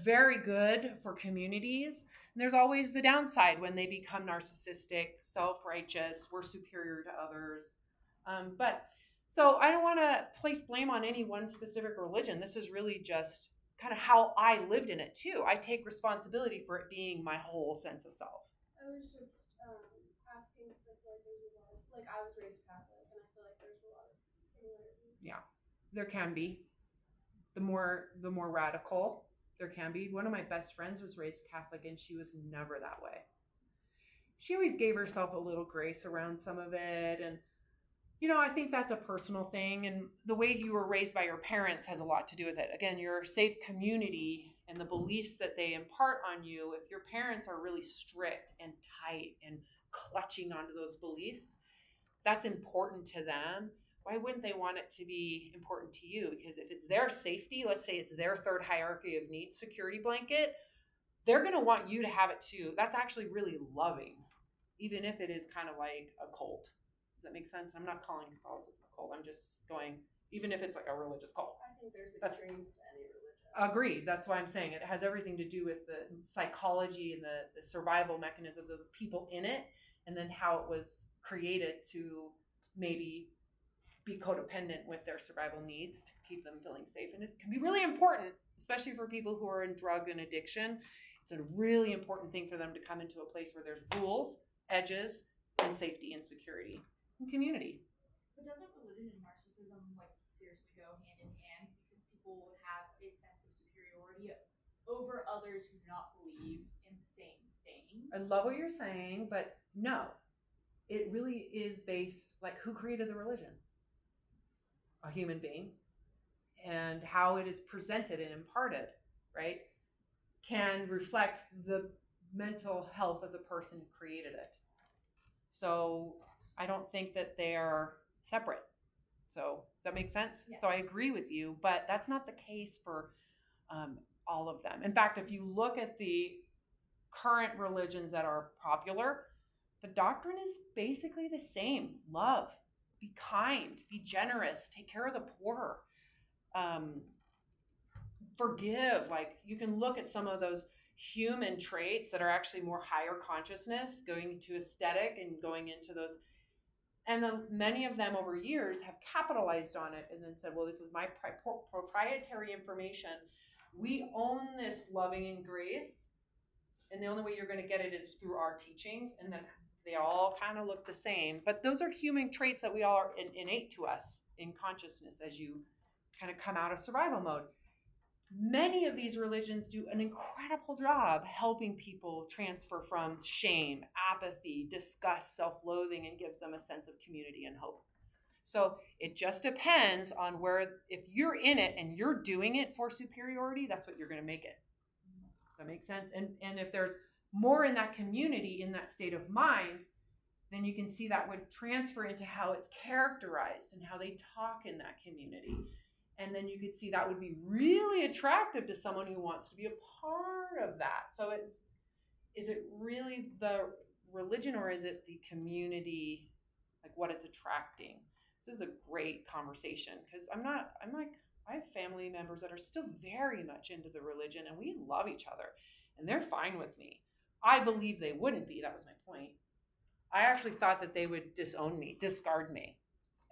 very good for communities. And there's always the downside when they become narcissistic, self-righteous, we're superior to others. But so I don't want to place blame on any one specific religion. This is really just kind of how I lived in it too. I take responsibility for it being my whole sense of self. I was just asking because I feel like there's a lot of, like, I was raised Catholic, and I feel like there's a lot of similarities. Yeah, there can be. The more radical there can be. One of my best friends was raised Catholic, and she was never that way. She always gave herself a little grace around some of it, and I think that's a personal thing, and the way you were raised by your parents has a lot to do with it. Again, your safe community and the beliefs that they impart on you. If your parents are really strict and tight and clutching onto those beliefs, that's important to them. Why wouldn't they want it to be important to you? Because if it's their safety, let's say it's their third hierarchy of needs security blanket, they're going to want you to have it too. That's actually really loving, even if it is kind of like a cult. Does that make sense? I'm not calling Catholicism a cult. I'm just going, even if it's like a religious cult. I think there's extremes to any religion. Agreed. That's why I'm saying it has everything to do with the psychology and the survival mechanisms of the people in it, and then how it was created to maybe be codependent with their survival needs to keep them feeling safe. And it can be really important, especially for people who are in drug and addiction. It's a really important thing for them to come into a place where there's rules, edges, and safety and security and community. But doesn't religion and narcissism like seriously go hand in hand? Because people have a sense of superiority over others who do not believe in the same thing. I love what you're saying, but no, it really is based, like, who created the religion? A human being. And how it is presented and imparted, right, can reflect the mental health of the person who created it. So I don't think that they are separate. So does that make sense? Yeah. So I agree with you, but that's not the case for all of them. In fact, if you look at the current religions that are popular, the doctrine is basically the same. Love, be kind, be generous, take care of the poor, forgive. Like, you can look at some of those human traits that are actually more higher consciousness, going to aesthetic and going into those. And many of them over years have capitalized on it and then said, well, this is my proprietary information. We own this loving and grace. And the only way you're going to get it is through our teachings. And then they all kind of look the same. But those are human traits that we all are innate to us in consciousness as you kind of come out of survival mode. Many of these religions do an incredible job helping people transfer from shame, apathy, disgust, self-loathing, and gives them a sense of community and hope. So it just depends on where, if you're in it and you're doing it for superiority, that's what you're going to make it. Does that make sense? And if there's more in that community, in that state of mind, then you can see that would transfer into how it's characterized and how they talk in that community. And then you could see that would be really attractive to someone who wants to be a part of that. So is it really the religion, or is it the community, like what it's attracting? This is a great conversation, because I have family members that are still very much into the religion, and we love each other and they're fine with me. I believe they wouldn't be. That was my point. I actually thought that they would disown me, discard me.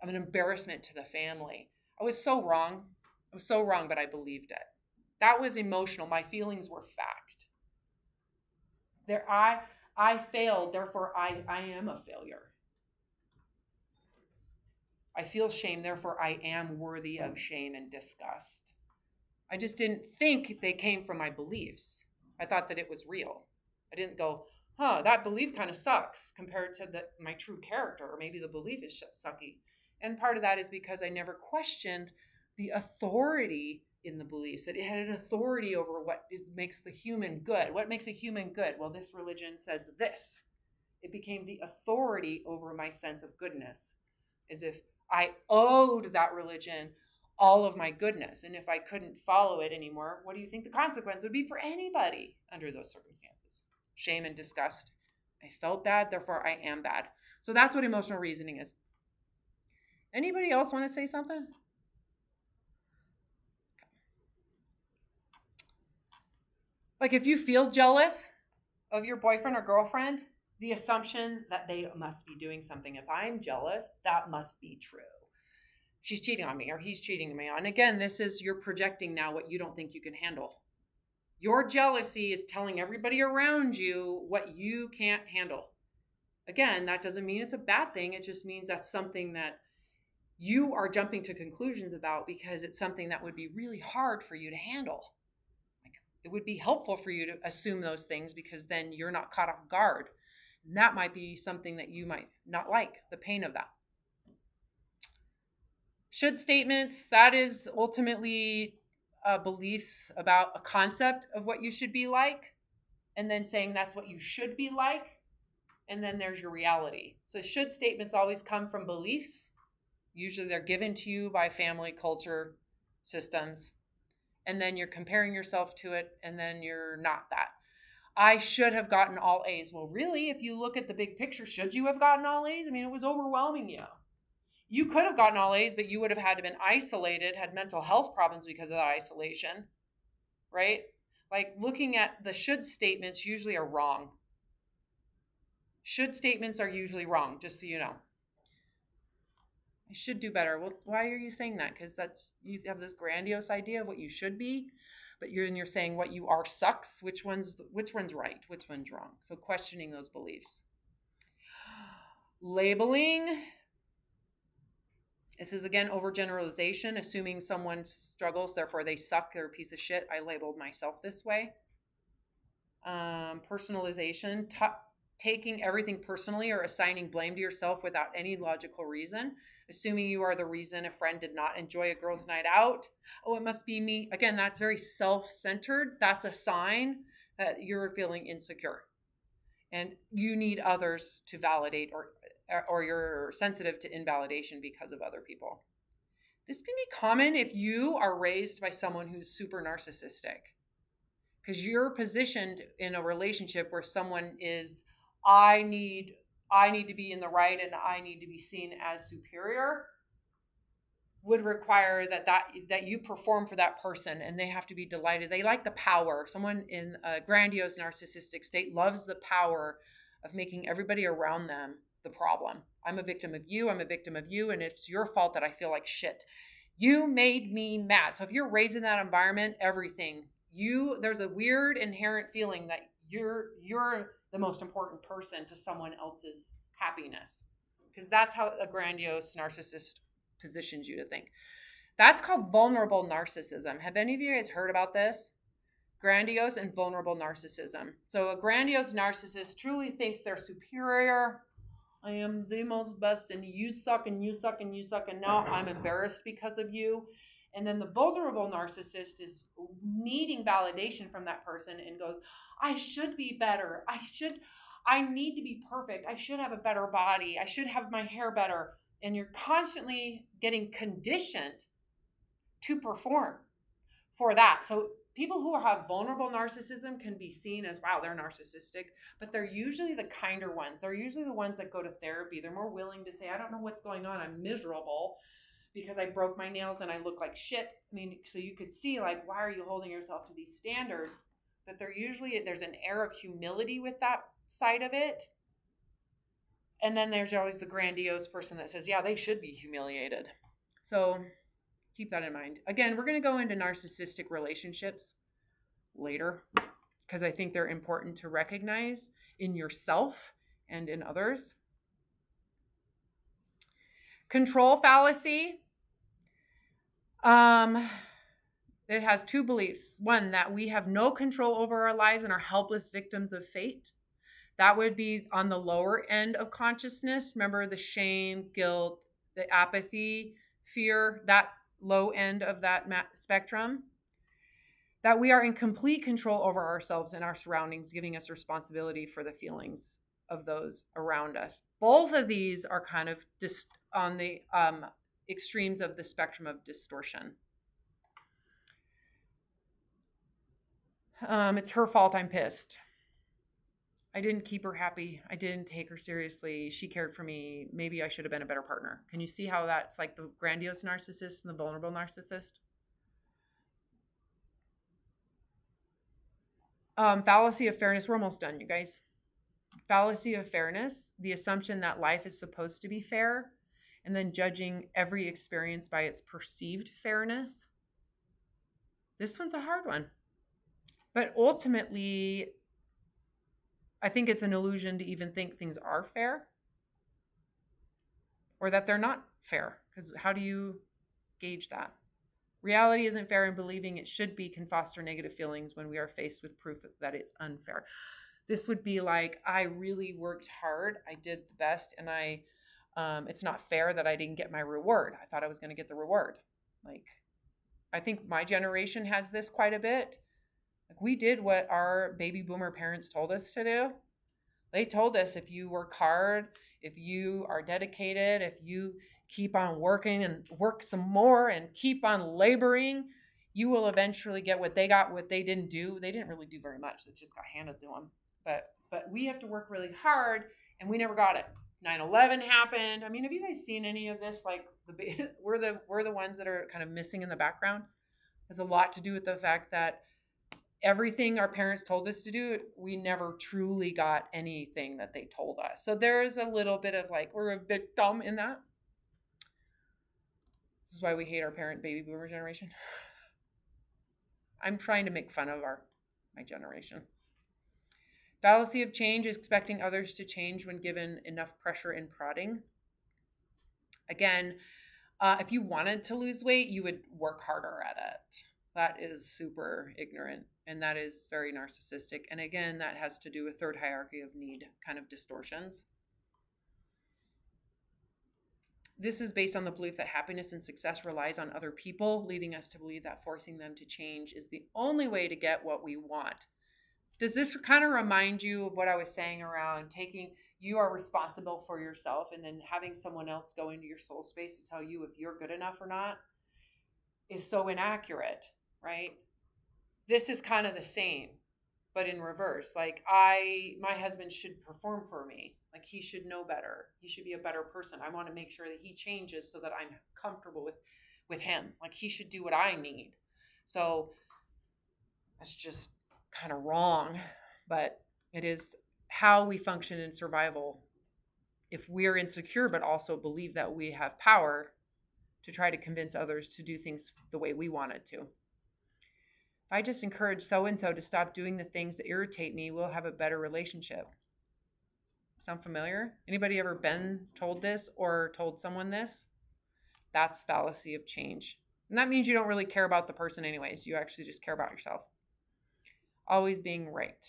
I'm an embarrassment to the family. I was so wrong. But I believed it. That was emotional. My feelings were fact. I failed, therefore I am a failure. I feel shame, therefore I am worthy of shame and disgust. I just didn't think they came from my beliefs. I thought that it was real. I didn't go, that belief kind of sucks compared to my true character, or maybe the belief is sucky. And part of that is because I never questioned the authority in the beliefs, that it had an authority over what makes the human good. What makes a human good? Well, this religion says this. It became the authority over my sense of goodness, as if I owed that religion all of my goodness. And if I couldn't follow it anymore, what do you think the consequence would be for anybody under those circumstances? Shame and disgust. I felt bad, therefore I am bad. So that's what emotional reasoning is. Anybody else want to say something? Like if you feel jealous of your boyfriend or girlfriend, the assumption that they must be doing something. If I'm jealous, that must be true. She's cheating on me or he's cheating me on. Again, this is you're projecting now what you don't think you can handle. Your jealousy is telling everybody around you what you can't handle. Again, that doesn't mean it's a bad thing. It just means that's something that you are jumping to conclusions about because it's something that would be really hard for you to handle. Like, it would be helpful for you to assume those things because then you're not caught off guard. And that might be something that you might not like, the pain of that. Should statements, that is ultimately beliefs about a concept of what you should be like, and then saying that's what you should be like, and then there's your reality. So should statements always come from beliefs? Usually they're given to you by family, culture, systems, and then you're comparing yourself to it, and then you're not that. I should have gotten all A's. Well, really, if you look at the big picture, should you have gotten all A's? I mean, it was overwhelming you. You could have gotten all A's, but you would have had to been isolated, had mental health problems because of that isolation, right? Like looking at the should statements usually are wrong. Should statements are usually wrong, just so you know. I should do better. Well, why are you saying that? Because you have this grandiose idea of what you should be, but you're saying what you are sucks. Which one's right? Which one's wrong? So questioning those beliefs. Labeling. This is, again, overgeneralization, assuming someone struggles, therefore they suck, they're a piece of shit. I labeled myself this way. Personalization, taking everything personally or assigning blame to yourself without any logical reason, assuming you are the reason a friend did not enjoy a girl's night out. Oh, it must be me. Again, that's very self-centered. That's a sign that you're feeling insecure. And you need others to validate or you're sensitive to invalidation because of other people. This can be common if you are raised by someone who's super narcissistic, because you're positioned in a relationship where someone is, I need to be in the right and I need to be seen as superior, would require that you perform for that person and they have to be delighted. They like the power. Someone in a grandiose narcissistic state loves the power of making everybody around them the problem. I'm a victim of you. I'm a victim of you. And it's your fault that I feel like shit. You made me mad. So if you're raised in that environment, there's a weird inherent feeling that you're the most important person to someone else's happiness. Because that's how a grandiose narcissist positions you to think. That's called vulnerable narcissism. Have any of you guys heard about this? Grandiose and vulnerable narcissism. So a grandiose narcissist truly thinks they're superior. I am the most best and you suck and you suck and you suck and now I'm embarrassed because of you. And then the vulnerable narcissist is needing validation from that person and goes, I should be better. I need to be perfect. I should have a better body. I should have my hair better. And you're constantly getting conditioned to perform for that. So people who have vulnerable narcissism can be seen as, wow, they're narcissistic, but they're usually the kinder ones. They're usually the ones that go to therapy. They're more willing to say, I don't know what's going on. I'm miserable because I broke my nails and I look like shit. I mean, so you could see, like, why are you holding yourself to these standards? But there's an air of humility with that side of it. And then there's always the grandiose person that says, yeah, they should be humiliated. So keep that in mind. Again, we're going to go into narcissistic relationships later because I think they're important to recognize in yourself and in others. Control fallacy. It has two beliefs. One, that we have no control over our lives and are helpless victims of fate. That would be on the lower end of consciousness. Remember the shame, guilt, the apathy, fear, that low end of that spectrum. That we are in complete control over ourselves and our surroundings, giving us responsibility for the feelings of those around us. Both of these are kind of on the extremes of the spectrum of distortion. It's her fault I'm pissed. I didn't keep her happy. I didn't take her seriously. She cared for me. Maybe I should have been a better partner. Can you see how that's like the grandiose narcissist and the vulnerable narcissist? Fallacy of fairness. We're almost done, you guys. Fallacy of fairness, the assumption that life is supposed to be fair, and then judging every experience by its perceived fairness. This one's a hard one. But ultimately, I think it's an illusion to even think things are fair or that they're not fair. Because how do you gauge that? Reality isn't fair, and believing it should be can foster negative feelings when we are faced with proof that it's unfair. This would be like, I really worked hard. I did the best, and it's not fair that I didn't get my reward. I thought I was going to get the reward. Like, I think my generation has this quite a bit. Like, we did what our baby boomer parents told us to do. They told us if you work hard, if you are dedicated, if you keep on working and work some more and keep on laboring, you will eventually get what they got. What they didn't do, they didn't really do very much. It just got handed to them. But we have to work really hard, and we never got it. 9/11 happened. I mean, have you guys seen any of this? Like, we're the ones that are kind of missing in the background. It has a lot to do with the fact that everything our parents told us to do, we never truly got anything that they told us. So there's a little bit of like, we're a victim in that. This is why we hate our parent baby boomer generation. I'm trying to make fun of my generation. Fallacy of change is expecting others to change when given enough pressure and prodding. Again, if you wanted to lose weight, you would work harder at it. That is super ignorant, and that is very narcissistic. And again, that has to do with third hierarchy of need kind of distortions. This is based on the belief that happiness and success relies on other people, leading us to believe that forcing them to change is the only way to get what we want. Does this kind of remind you of what I was saying around you are responsible for yourself, and then having someone else go into your soul space to tell you if you're good enough or not is so inaccurate, right? This is kind of the same, but in reverse. Like, my husband should perform for me. Like, he should know better. He should be a better person. I want to make sure that he changes so that I'm comfortable with him. Like, he should do what I need. So that's just kind of wrong, but it is how we function in survival. If we're insecure, but also believe that we have power to try to convince others to do things the way we wanted to. If I just encourage so-and-so to stop doing the things that irritate me, we'll have a better relationship. Sound familiar? Anybody ever been told this or told someone this? That's fallacy of change. And that means you don't really care about the person anyways. You actually just care about yourself. Always being right.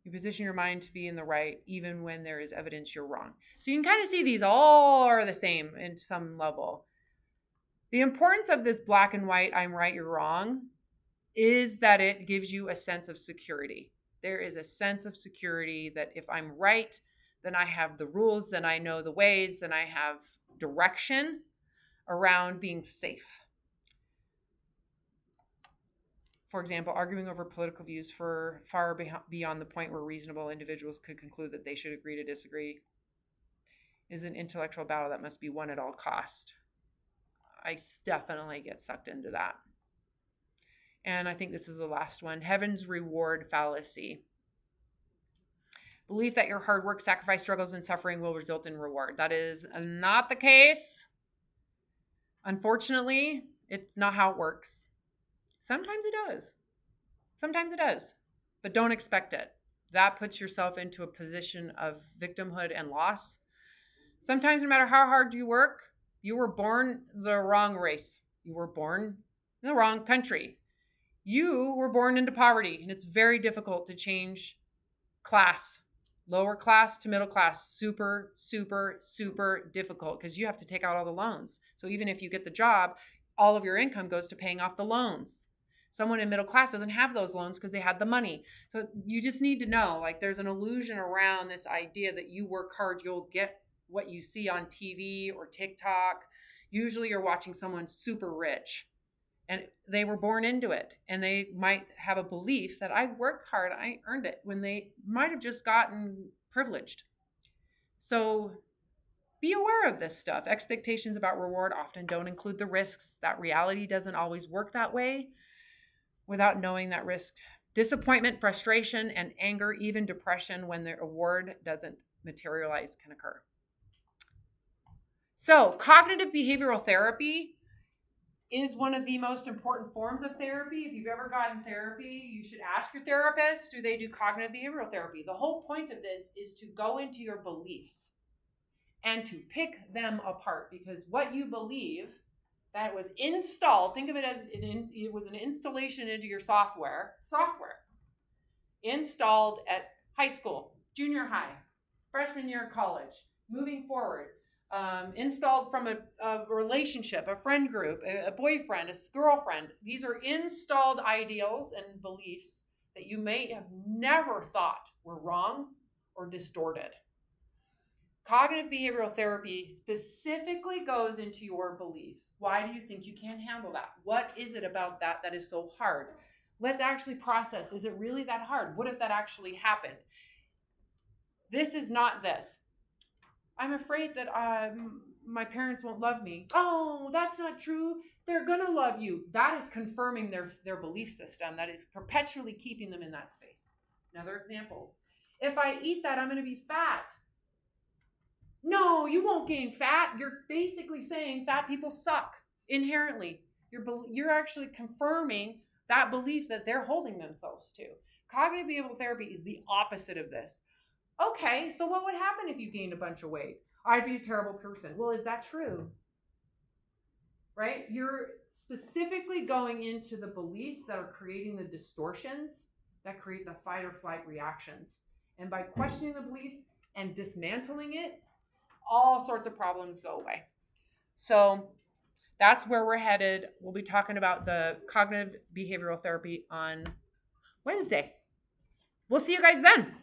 You position your mind to be in the right, even when there is evidence you're wrong. So you can kind of see these all are the same in some level. The importance of this black and white, I'm right, you're wrong, is that it gives you a sense of security. There is a sense of security that if I'm right, then I have the rules, then I know the ways, then I have direction around being safe. For example, arguing over political views for far beyond the point where reasonable individuals could conclude that they should agree to disagree is an intellectual battle that must be won at all cost. I definitely get sucked into that. And I think this is the last one. Heaven's reward fallacy. Belief that your hard work, sacrifice, struggles, and suffering will result in reward. That is not the case. Unfortunately, it's not how it works. Sometimes it does. Sometimes it does. But don't expect it. That puts yourself into a position of victimhood and loss. Sometimes, no matter how hard you work, you were born the wrong race. You were born in the wrong country. You were born into poverty, and it's very difficult to change class. Lower class to middle class, super, super, super difficult because you have to take out all the loans. So even if you get the job, all of your income goes to paying off the loans. Someone in middle class doesn't have those loans because they had the money. So you just need to know, like, there's an illusion around this idea that you work hard, you'll get what you see on TV or TikTok. Usually you're watching someone super rich and they were born into it, and they might have a belief that I worked hard, I earned it, when they might have just gotten privileged. So be aware of this stuff. Expectations about reward often don't include the risks. That reality doesn't always work that way without knowing that risk. Disappointment, frustration, and anger, even depression when the award doesn't materialize, can occur. So cognitive behavioral therapy is one of the most important forms of therapy. If you've ever gotten therapy, you should ask your therapist, do they do cognitive behavioral therapy? The whole point of this is to go into your beliefs and to pick them apart, because what you believe that was installed, think of it as it was an installation into your software, installed at high school, junior high, freshman year of college, moving forward, installed from a relationship, a friend group, a boyfriend, a girlfriend. These are installed ideals and beliefs that you may have never thought were wrong or distorted. Cognitive behavioral therapy specifically goes into your beliefs. Why do you think you can't handle that? What is it about that that is so hard? Let's actually process. Is it really that hard? What if that actually happened? This is not this. I'm afraid that my parents won't love me. Oh, that's not true. They're going to love you. That is confirming their belief system. That is perpetually keeping them in that space. Another example. If I eat that, I'm going to be fat. No, you won't gain fat. You're basically saying fat people suck inherently. You're actually confirming that belief that they're holding themselves to. Cognitive behavioral therapy is the opposite of this. Okay, so what would happen if you gained a bunch of weight? I'd be a terrible person. Well, is that true? Right? You're specifically going into the beliefs that are creating the distortions that create the fight or flight reactions. And by questioning the belief and dismantling it, all sorts of problems go away. So that's where we're headed. We'll be talking about the cognitive behavioral therapy on Wednesday. We'll see you guys then.